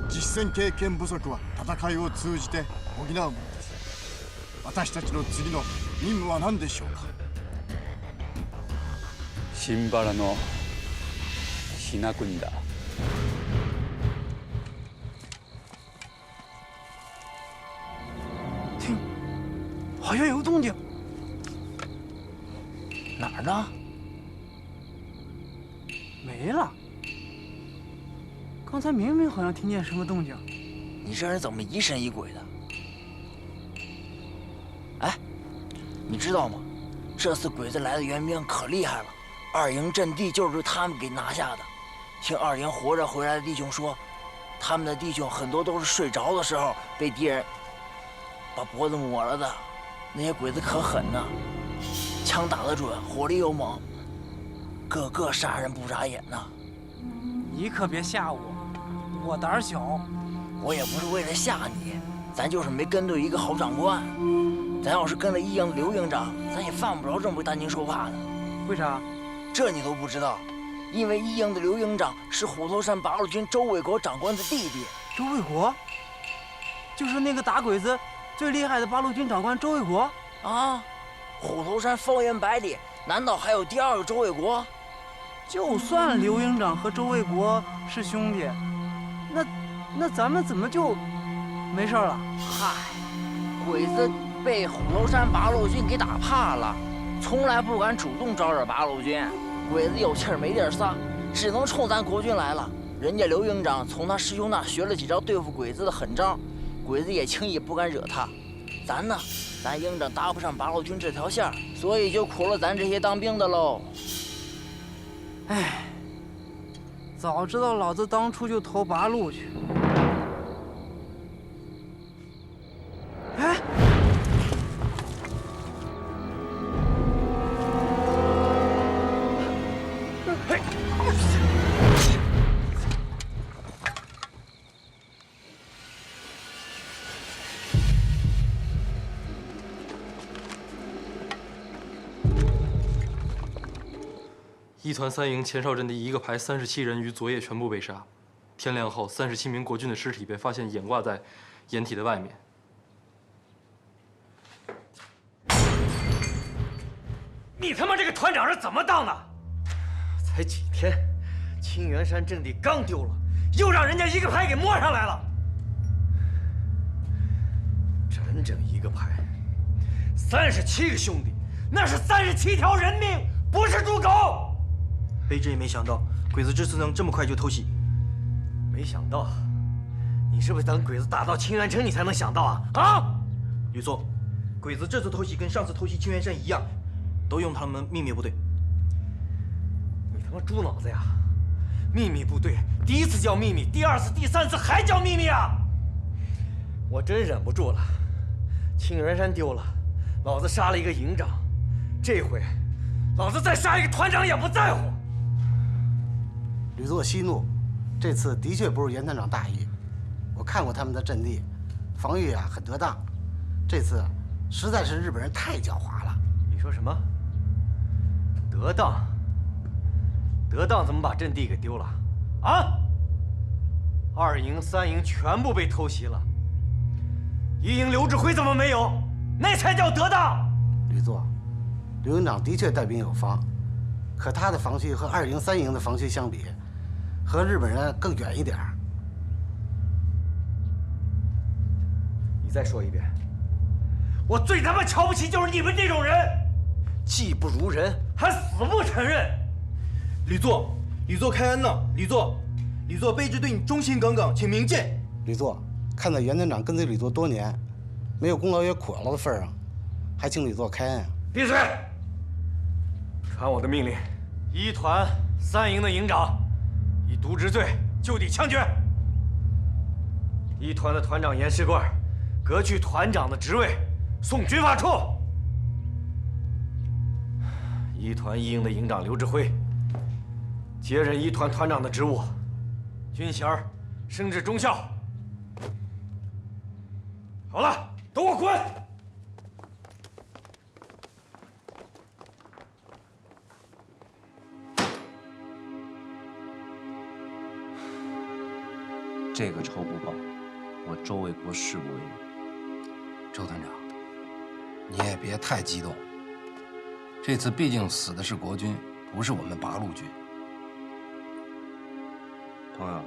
S13: 実戦経験不足は戦いを通じて補うものです。私たちの次の任務は何でしょうか。
S2: 新原の品国だ。
S11: 听，好像有动静。哪儿呢？没了。刚才明明好像听见什么动静。
S17: 你这人怎么疑神疑鬼的？哎，你知道吗？这次鬼子来的援兵可厉害了，二营阵地就是他们给拿下的。听二营活着回来的弟兄说，他们的弟兄很多都是睡着的时候被敌人把脖子抹了的。那些鬼子可狠呐，枪打得准，火力又猛，个个杀人不眨眼呐。
S11: 你可别吓我，我胆小。
S17: 我也不是为了吓你，咱就是没跟对一个好长官。咱要是跟了一营的刘营长，咱也犯不着这么担惊受怕的。
S11: 为啥？
S17: 这你都不知道？因为一营的刘营长是虎头山八路军周卫国长官的弟弟。
S11: 周卫国，就是那个打鬼子最厉害的八路军长官周卫国
S17: 啊！虎头山方圆百里，难道还有第二个周卫国？
S11: 就算刘营长和周卫国是兄弟，那咱们怎么就没事了？
S17: 嗨，鬼子被虎头山八路军给打怕了，从来不敢主动招惹八路军。鬼子有气儿没地儿撒，只能冲咱国军来了。人家刘营长从他师兄那学了几招对付鬼子的狠招，鬼子也轻易不敢惹他。咱呢，咱营长搭不上八路军这条线，所以就苦了咱这些当兵的喽。
S11: 哎，早知道老子当初就投八路去。哎，
S6: 一团三营前哨阵地1个排37人于昨夜全部被杀。天亮后，37名国军的尸体被发现掩挂在掩体的外面。
S1: 你他妈这个团长是怎么当的？才几天，青源山阵地刚丢了，又让人家1个排给摸上来了。整整1个排，37个兄弟，那是37条人命，不是猪狗。
S11: 卑职也没想到，鬼子这次能这么快就偷袭。
S1: 没想到，你是不是等鬼子打到清源城你才能想到啊？啊！
S11: 吕座，鬼子这次偷袭跟上次偷袭清源山一样，都用他们秘密部队。
S1: 你他妈猪脑子呀！秘密部队第1次叫秘密，第2次、第3次还叫秘密啊！我真忍不住了，清源山丢了，老子杀了一个营长，这回老子再杀一个团长也不在乎。
S18: 吕座息怒，这次的确不是袁团长大意。我看过他们的阵地，防御啊很得当。这次实在是日本人太狡猾了。
S1: 你说什么？得当？得当怎么把阵地给丢了？啊！2营、3营全部被偷袭了。1营刘志辉怎么没有？那才叫得当。
S18: 吕座，刘营长的确带兵有方，可他的防区和2营、3营的防区相比，和日本人更远一点儿。
S1: 你再说一遍。我最他妈瞧不起就是你们这种人，技不如人，还死不承认。
S11: 吕座，吕座开恩了，吕座，卑职对你忠心耿耿，请明鉴。
S18: 吕座，看在袁团长跟随吕座多年，没有功劳也苦劳的份上，还请吕座开恩啊！
S1: 闭嘴！传我的命令，1团3营的营长以渎职罪就地枪决。1团的团长严世贵革去团长的职位，送军法处。1团1营的营长刘志辉接任1团团长的职务，军衔升至中校。好了，都给我滚！
S3: 这个仇不报，我周卫国誓不为人。
S9: 周团长，你也别太激动。这次毕竟死的是国军，不是我们八路军。
S3: 朋友，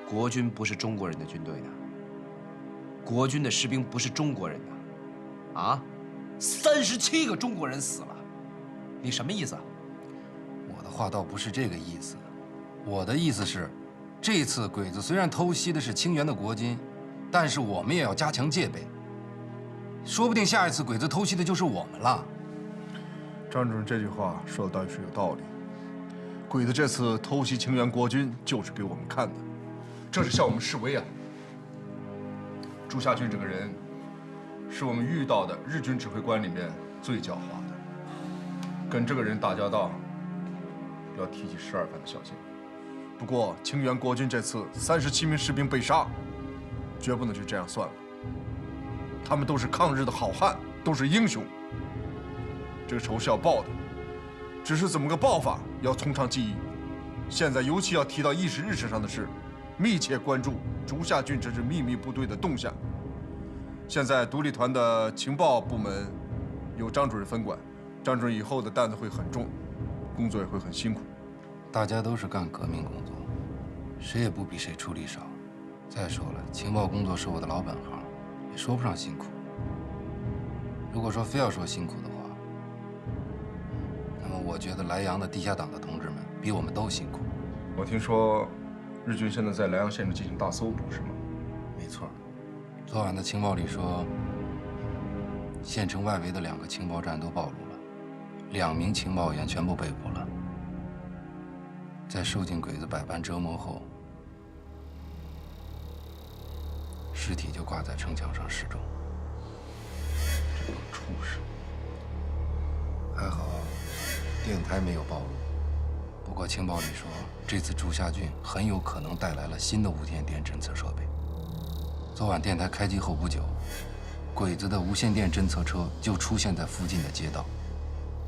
S3: 国军不是中国人的军队的，国军的士兵不是中国人的，啊，37个中国人死了，你什么意思啊？
S9: 我的话倒不是这个意思，我的意思是，这次鬼子虽然偷袭的是清源的国军，但是我们也要加强戒备，说不定下一次鬼子偷袭的就是我们了。
S7: 张主任这句话说的倒也是有道理。鬼子这次偷袭清源国军，就是给我们看的，这是向我们示威啊！朱夏俊这个人，是我们遇到的日军指挥官里面最狡猾的，跟这个人打交道，要提起12分的小心。不过清源国军这次37名士兵被杀，绝不能就这样算了。他们都是抗日的好汉，都是英雄。这个仇是要报的，只是怎么个报法，要从长计议。现在尤其要提到议事日程上的是，密切关注竹下郡这支秘密部队的动向。现在独立团的情报部门由张主任分管，张主任以后的担子会很重，工作也会很辛苦。
S9: 大家都是干革命工作，谁也不比谁出力少。再说了，情报工作是我的老本行，也说不上辛苦。如果说非要说辛苦的话，那么我觉得莱阳的地下党的同志们比我们都辛苦。
S7: 我听说日军现在在莱阳县城进行大搜捕，是吗？
S9: 没错。昨晚的情报里说，县城外围的2个情报站都暴露了，2名情报员全部被捕了。在受尽鬼子百般折磨后，尸体就挂在城墙上示众。这帮畜生！还好，电台没有暴露。不过情报里说，这次竹下郡很有可能带来了新的无线电侦测设备。昨晚电台开机后不久，鬼子的无线电侦测车就出现在附近的街道，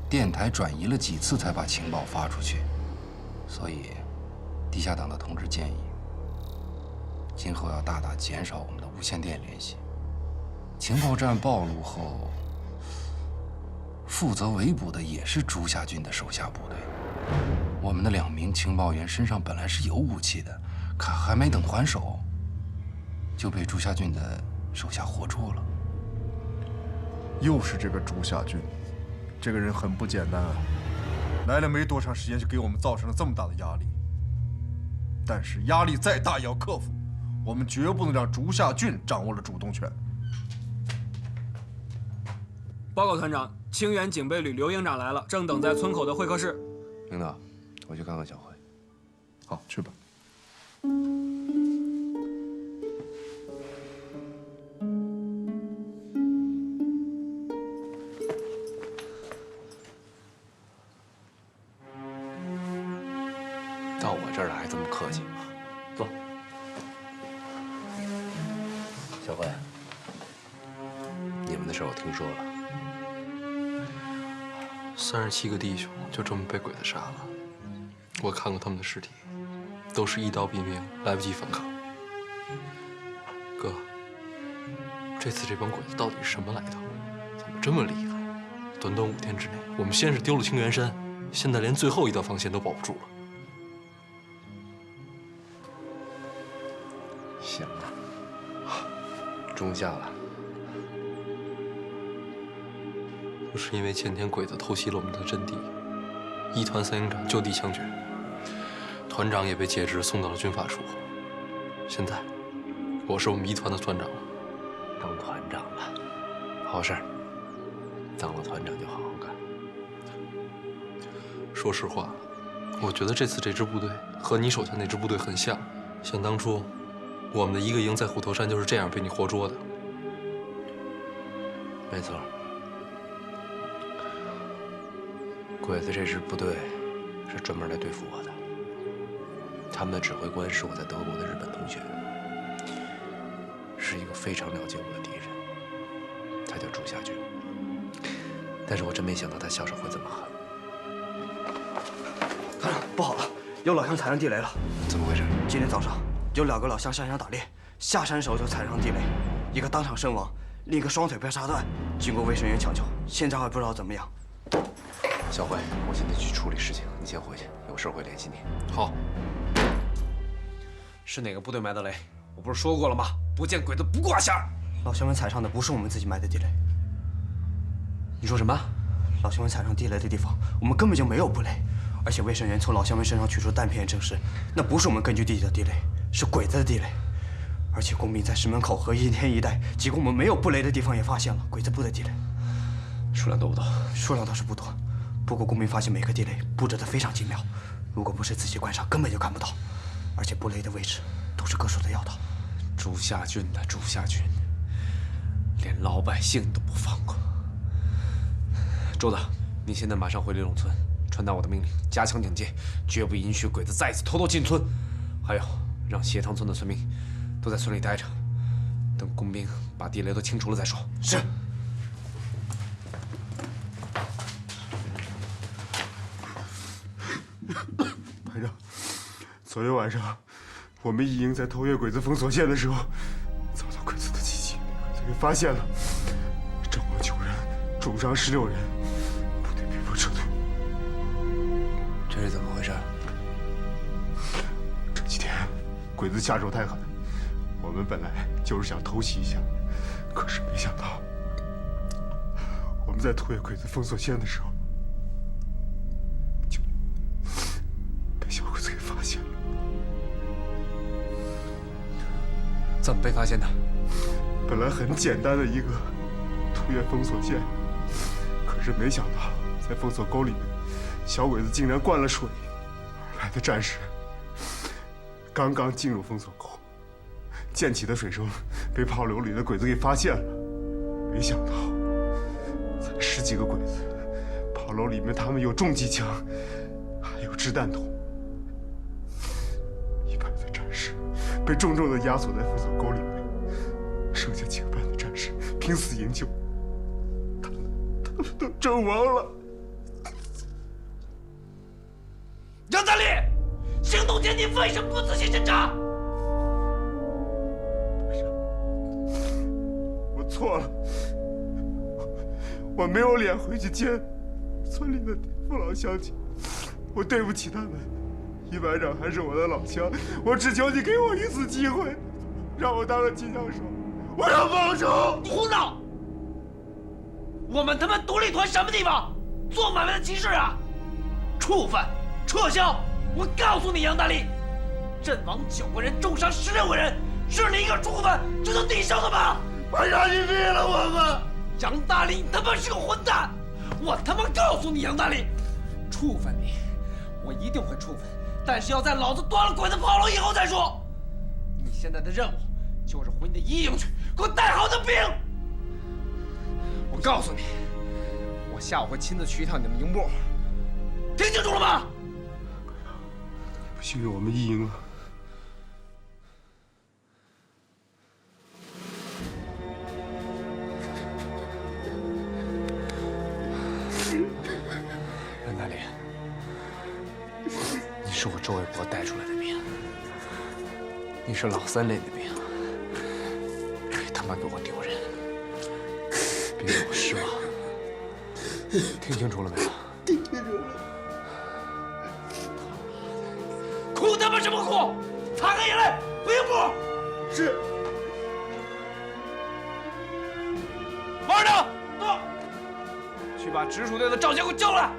S9: 电台转移了几次才把情报发出去。所以，地下党的同志建议，今后要大大减少我们的无线电联系。情报站暴露后，负责围捕的也是竹下郡的手下部队。我们的2名情报员身上本来是有武器的，可还没等还手，就被竹下郡的手下活捉了。
S7: 又是这个竹下郡，这个人很不简单啊！来了没多长时间，就给我们造成了这么大的压力。但是压力再大也要克服，我们绝不能让竹下郡掌握了主动权。
S19: 报告团长，清源警备旅刘营长来了，正等在村口的会客室。
S3: 领导，我去看看小慧。
S7: 好，去吧。
S3: 到我这儿来还这么客气，坐。小慧，你们的事我听说了。
S6: 37个弟兄就这么被鬼子杀了。我看过他们的尸体，都是一刀毙命，来不及反抗。哥，这次这帮鬼子到底是什么来头？怎么这么厉害？短短5天之内，我们先是丢了清源山，现在连最后一道防线都保不住了。
S3: 行了，中下了。
S6: 就是因为前天鬼子偷袭了我们的阵地，1团3营长就地枪决，团长也被解职送到了军法处。现在，我是我们1团的团长了，
S3: 当团长了，好事儿。当了团长就好好干。
S6: 说实话，我觉得这次这支部队和你手下那支部队很像，想当初，我们的1个营在虎头山就是这样被你活捉的。
S3: 没错。 鬼子这支部队是专门来对付我的，他们的指挥官是我在德国的日本同学，是一个非常了解我的敌人，他叫竹下君。但是我真没想到他下手会这么狠。
S15: 团长，不好了，有老乡踩上地雷了。
S3: 怎么回事？
S15: 今天早上有2个老乡上山打猎，下山时候就踩上地雷，一个当场身亡，另一个双腿被杀断，经过卫生员抢救，现在还不知道怎么样。
S3: 小慧，我现在去处理事情，你先回去，有事会联系你。
S6: 好。
S12: 是哪个部队埋的雷？我不是说过了吗？不见鬼子不挂线。
S15: 老乡们踩上的不是我们自己埋的地雷。
S12: 你说什么？
S15: 老乡们踩上地雷的地方，我们根本就没有布雷，而且卫生员从老乡们身上取出弹片证实，那不是我们根据地的地雷，是鬼子的地雷。而且工兵在石门口和一天一带几个我们没有布雷的地方也发现了鬼子布的地雷。
S12: 数量多不多？
S15: 数量倒是不多。 不过，工兵发现每个地雷布置得非常精妙，如果不是仔细观察，根本就看不到。而且布雷的位置都是各处的要道。
S12: 竹下郡的竹下郡，连老百姓都不放过。周子，你现在马上回李陇村，传达我的命令，加强警戒，绝不允许鬼子再次偷偷进村。还有，让斜塘村的村民都在村里待着，等工兵把地雷都清除了再说。
S15: 是。
S8: 排长，昨天晚上我们一营在偷越鬼子封锁线的时候，遭到鬼子的袭击，被鬼子给发现了，阵亡9人，重伤16人，部队被迫撤退。
S3: 这是怎么回事？
S8: 这几天鬼子下手太狠，我们本来就是想偷袭一下，可是没想到我们在偷越鬼子封锁线的时候，就被小鬼子给发现了。
S12: 怎么被发现的？
S8: 本来很简单的一个突越封锁线，可是没想到在封锁沟里面，小鬼子竟然灌了水。而来的战士刚刚进入封锁沟，溅起的水声被炮楼里的鬼子给发现了。没想到才10几个鬼子，炮楼里面他们有重机枪，还有掷弹筒。100的战士被重重的压缩在封锁沟里面，剩下几个班的战士拼死营救，他们都阵亡了。
S1: 杨大力，行动前你为什么不仔细侦查？
S8: 我错了，我没有脸回去见村里的父老乡亲，我对不起他们。一班长还是我的老乡，我只求你给我一次机会，让我当个机枪手，我要报仇！
S1: 胡闹！我们他妈独立团什么地方？做买卖的集市啊！触犯！撤销！我告诉你，杨大力，阵亡9个人，重伤16个人，是你一个触犯就能抵消的吗？
S8: 我让你灭了我们！
S1: 杨大力，你他妈是个混蛋！我他妈告诉你，杨大力，处分你，我一定会处分，但是要在老子端了鬼子炮楼以后再说。你现在的任务就是回你的一营去，给我带好你的兵。我告诉你，我下午会亲自去一趟你们营部，听清楚了吗？
S8: 不信任我们一营了。
S12: 任大力，你是我周卫国带出来的兵，你是老3连的兵，别他妈给我丢人，别给我失望，听清楚了没有？
S8: 听清楚了。
S1: 哭他妈什么哭？擦干眼泪，回营部。是。王二等，到，去把直属队的赵杰给我叫来。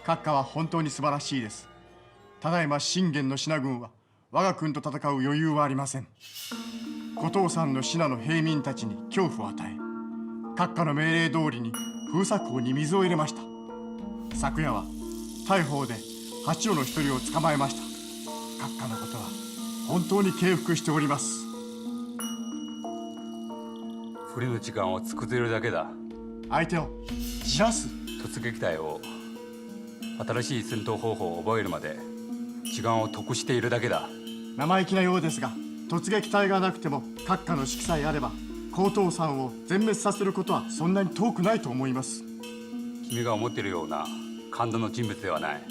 S13: 閣下は本当に素晴らしいです。ただいま信玄の信軍は我が軍と戦う余裕はありません。後藤さんの信の平民たちに恐怖を与え、閣下の命令通りに封鎖口に水を入れました。昨夜は大砲で八尾の1人を捕まえました。閣下のことは本当に敬服しております。
S2: 不利の時間を作れるだけだ。
S13: 相手をじらす。
S2: 突撃隊を新しい戦闘方法を覚えるまで時間を得しているだけだ。
S13: 生意気なようですが、突撃隊がなくても閣下の指揮さえあれば高藤さんを全滅させることはそんなに遠くないと思います。
S2: 君が思っているような感動の人物ではない。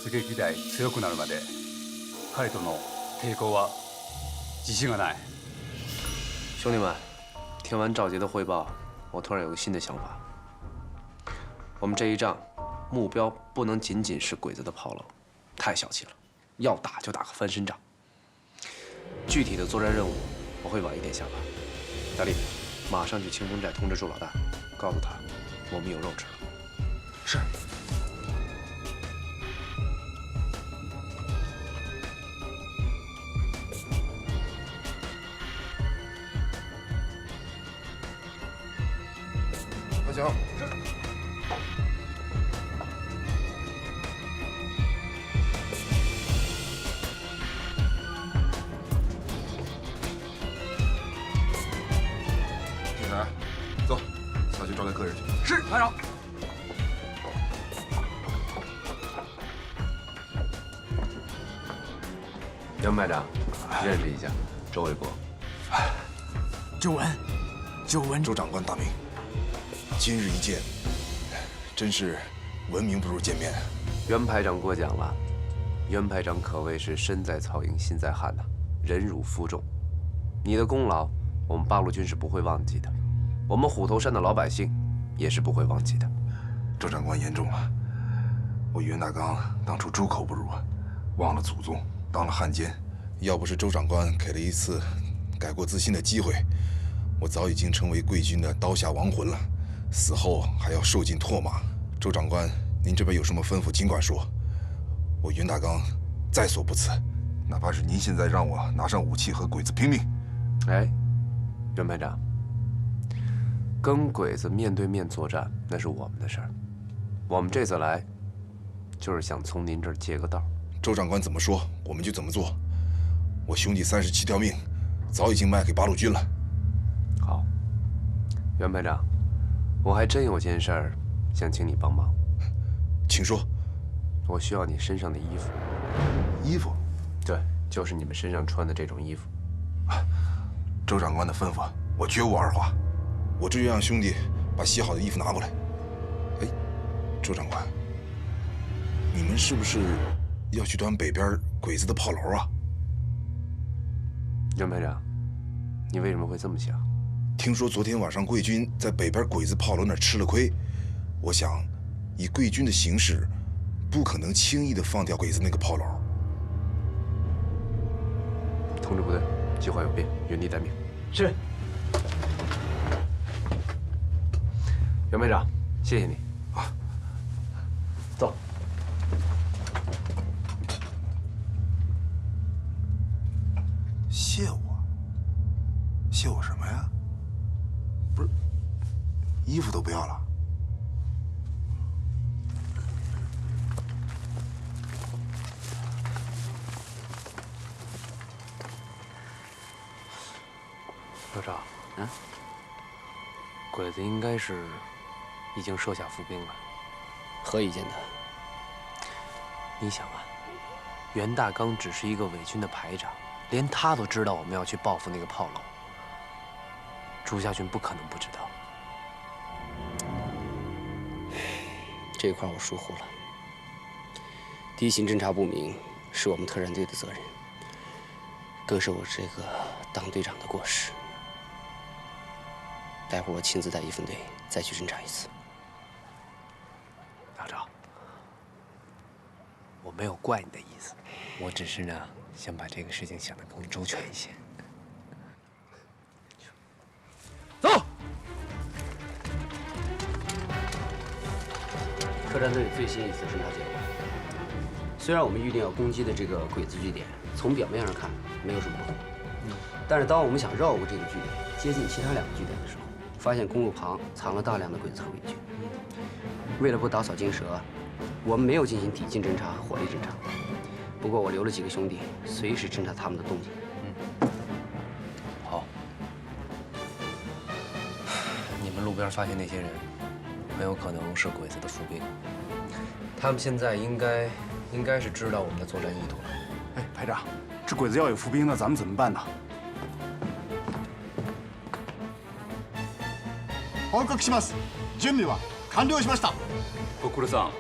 S2: 突撃隊強くなるまで彼との抵抗は自信がない。
S3: 兄弟们，听完赵杰的汇报，我突然有个新的想法。我们这一仗，目标不能仅仅是鬼子的炮楼，太小气了。要打就打个翻身仗。具体的作战任务，我会晚一点下发。大力，马上去清风寨通知周老大，告诉他我们有肉吃了。
S12: 是。
S7: 大强。是。铁男，走，下去招待客人去。
S1: 是，排长。
S12: 杨排长，
S9: 认识一下，周卫国。
S20: 周文，
S21: 周长官大名，今日一见，真是闻名不如见面。
S9: 袁排长过奖了，袁排长可谓是身在曹营心在汉呐，忍辱负重。你的功劳，我们八路军是不会忘记的，我们虎头山的老百姓也是不会忘记的。
S21: 周长官言重了，我袁大刚当初猪口不入，忘了祖宗，当了汉奸。要不是周长官给了一次改过自新的机会，我早已经成为贵军的刀下亡魂了，死后还要受尽唾骂。周长官，您这边有什么吩咐，尽管说，我袁大刚在所不辞。哪怕是您现在让我拿上武器和鬼子拼命。
S9: 哎，袁排长，跟鬼子面对面作战那是我们的事儿，我们这次来，就是想从您这儿借个道。
S21: 周长官怎么说，我们就怎么做。我兄弟37条命，早已经卖给八路军了。
S9: 好，袁排长，我还真有件事儿想请你帮忙。
S21: 请说。
S9: 我需要你身上的衣服。
S21: 衣服？
S9: 对，就是你们身上穿的这种衣服。
S21: 周长官的吩咐，我绝无二话。我这就让兄弟把洗好的衣服拿过来。哎，周长官，你们是不是要去端北边鬼子的炮楼啊？
S9: 袁排长，你为什么会这么想？
S21: 听说昨天晚上贵军在北边鬼子炮楼那儿吃了亏，我想，以贵军的形势，不可能轻易的放掉鬼子那个炮楼。
S9: 通知部队，计划有变，原地待命。
S15: 是。
S9: 袁排长，谢谢你。
S21: 啊，
S9: 走。
S21: 谢我？谢我什么呀？不是，衣服都不要了？
S9: 老赵，鬼子应该是已经设下伏兵了。
S3: 何以见得？
S9: 你想啊，袁大刚只是一个伪军的排长，连他都知道我们要去报复那个炮楼，朱家军不可能不知道。
S3: 这块我疏忽了，敌情侦察不明是我们特战队的责任，更是我这个当队长的过失。待会儿我亲自带一分队再去侦察一次。
S9: 老赵，我没有怪你的意思，我只是呢想把这个事情想得更周全一些。
S3: 走。特战队最新一次侦察结果，虽然我们预定要攻击的这个鬼子据点，从表面上看没有什么不妥，但是当我们想绕过这个据点，接近其他2个据点的时候，发现公路旁藏了大量的鬼子和伪军。为了不打草惊蛇，我们没有进行抵近侦察和火力侦察。不过我留了几个兄弟，随时侦察他们的动静。
S9: 好。你们路边发现那些人，很有可能是鬼子的伏兵。他们现在应该是知道我们的作战意图了。
S22: 哎，排长，这鬼子要有伏兵，那咱们怎么办呢？
S13: 報告します。準備は完了しました。
S2: ご苦労さん。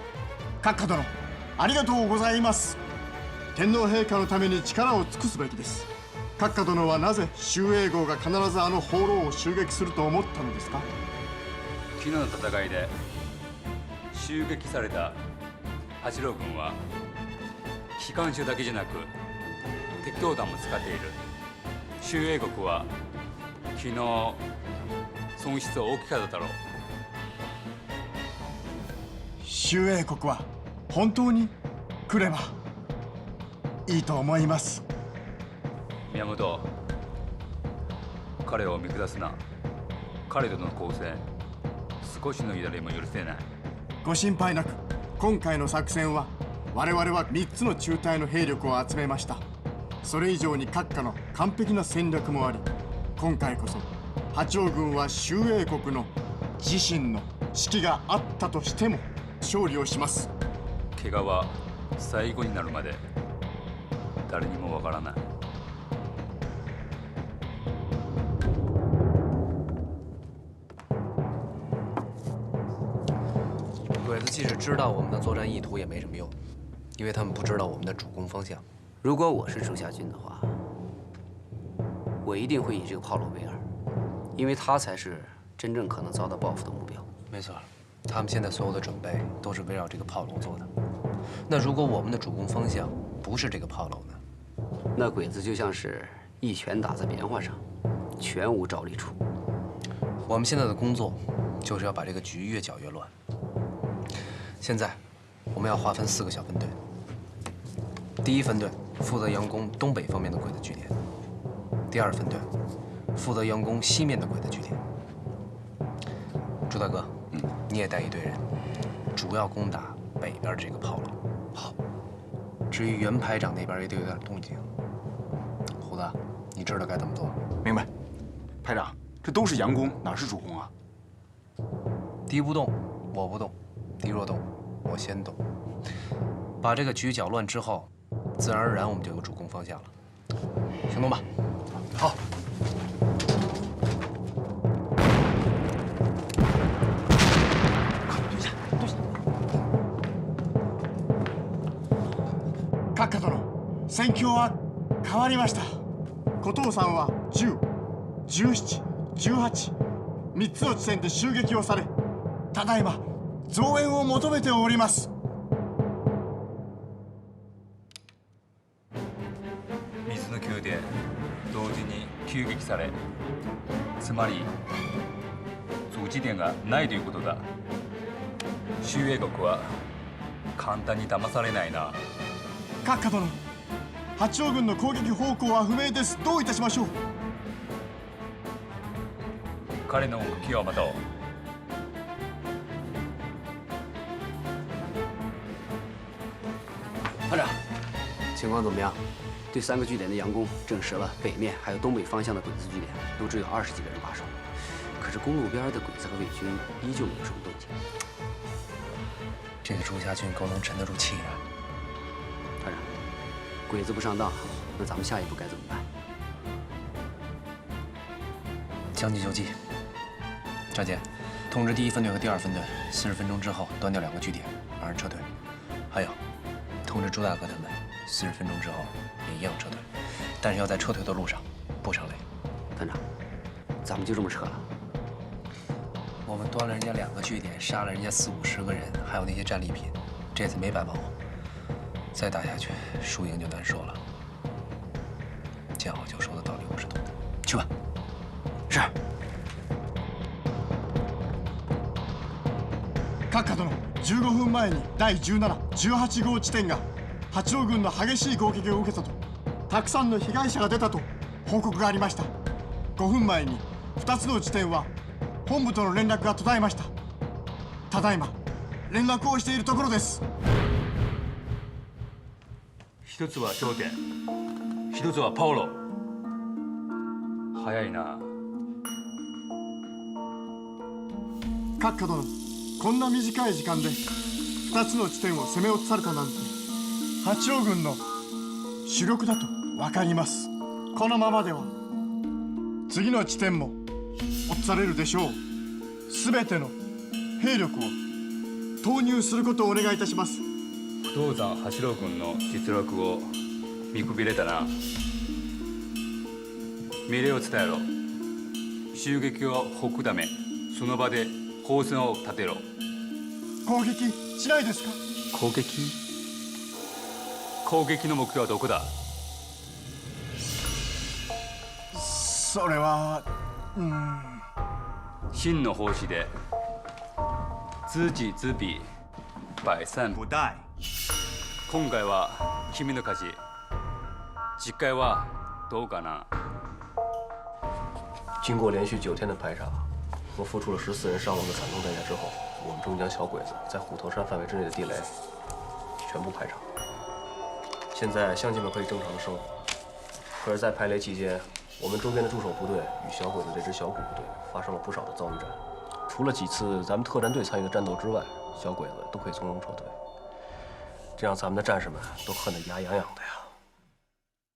S13: 閣下殿、ありがとうございます。天皇陛下のために力を尽くすべきです。閣下殿はなぜ周英号が必ずあの砲楼を襲撃すると思ったのですか？
S2: 昨日の戦いで襲撃された八郎軍は機関銃だけじゃなく鉄砲弾も使っている。周英国は昨日損失は大きかっただろう。
S13: 周英国は本当に来ればいいと思います。
S2: 宮本、彼を見下すな。彼との交戦、少しの乱れも許せない。
S13: ご心配なく、今回の作戦は我々は3つの中隊の兵力を集めました。それ以上に閣下の完璧な戦略もあり、今回こそ八王軍は周英国の自身の指揮があったとしても勝利をします。
S2: 怪我は最後になるまで誰にもわからない。
S3: 鬼子即使知道我们的作战意图也没什么用，因为他们不知道我们的主攻方向。
S5: 如果我是朱夏军的话，我一定会以这个炮楼为饵，因为他才是真正可能遭到报复的目标。
S3: 没错，他们现在所有的准备都是围绕这个炮楼做的。那如果我们的主攻方向不是这个炮楼呢？
S5: 那鬼子就像是一拳打在棉花上，全无招力处。
S3: 我们现在的工作就是要把这个局越搅越乱。现在我们要划分4个小分队。第1分队负责佯攻东北方面的鬼子据点，第2分队负责佯攻西面的鬼子据点。朱大哥，你也带一队人，主要攻打北边这个炮楼。好。至于袁排长那边也得有点动静。胡子，你知道该怎么做？
S22: 明白。排长，这都是佯攻，哪是主攻啊？
S3: 敌不动，我不动；敌若动，我先动。把这个局搅乱之后，自然而然我们就有主攻方向了。行动吧。好。
S13: 閣下殿、戦況は変わりました。古藤さんは10、17、18、3つの地点で襲撃をされ、ただいま増援を求めております。
S2: 3つの宮殿同時に急撃され、つまり通地点がないということだ。周英国は簡単に騙されないな。
S13: 閣下殿、八王軍の攻撃方向は不明です。どういたしましょう？
S2: 彼の動きを待とう。
S5: 团长，情况怎么样？对3个据点的佯攻证实了，北面还有东北方向的鬼子据点都只有20几个人把守，可是公路边的鬼子和伪军依旧没有什么动静。
S3: 这个朱家军够能沉得住气啊！
S5: 团长，鬼子不上当，那咱们下一步该怎么办？
S3: 将计就计。张杰，通知第1分队和第2分队，40分钟之后端掉2个据点，让人撤退。还有，通知朱大哥他们，40分钟之后也一样撤退，但是要在撤退的路上不上雷。
S5: 团长，咱们就这么撤了？
S3: 我们端了人家2个据点，杀了人家40、50个人，还有那些战利品，这次没白忙活。再打下去，输赢就难说了。见好就收的道理我是懂的。去吧。是。
S13: 閣下殿、15分前に第17、18号地点が八王軍の激しい攻撃を受けたと、たくさんの被害者が出たと報告がありました。5分前に2つの地点は本部との連絡が途絶えました。ただいま連絡をしているところです。
S2: 一つは頂点、一つはパオロ。早いな。
S13: 閣下殿、こんな短い時間で2つの地点を攻め落とされたなんて、八王軍の主力だと分かります。このままでは次の地点も落とされるでしょう。全ての兵力を投入することをお願いいたします。
S2: 不動山八郎軍の実力を見くびれたな。命令を伝えろ。襲撃をほくため、その場で砲線を立てろ。
S13: 攻撃しないですか？
S2: 攻撃？攻撃の目標はどこだ？
S13: それは、
S2: 真の奉仕で知己知彼、百戦不殆。今回は君の勝ち。次回はどうかな？
S6: 经过连续9天的排查和付出了14人伤亡的惨痛代价之后，我们终于将小鬼子在虎头山范围之内的地雷全部排查。现在乡亲们可以正常的生活。可是，在排雷期间，我们周边的驻守部队与小鬼子这支小股部队发生了不少的遭遇战。除了几次咱们特战队参与的战斗之外，小鬼子都可以从容撤退。这让咱们的战士们都恨得牙痒痒的呀。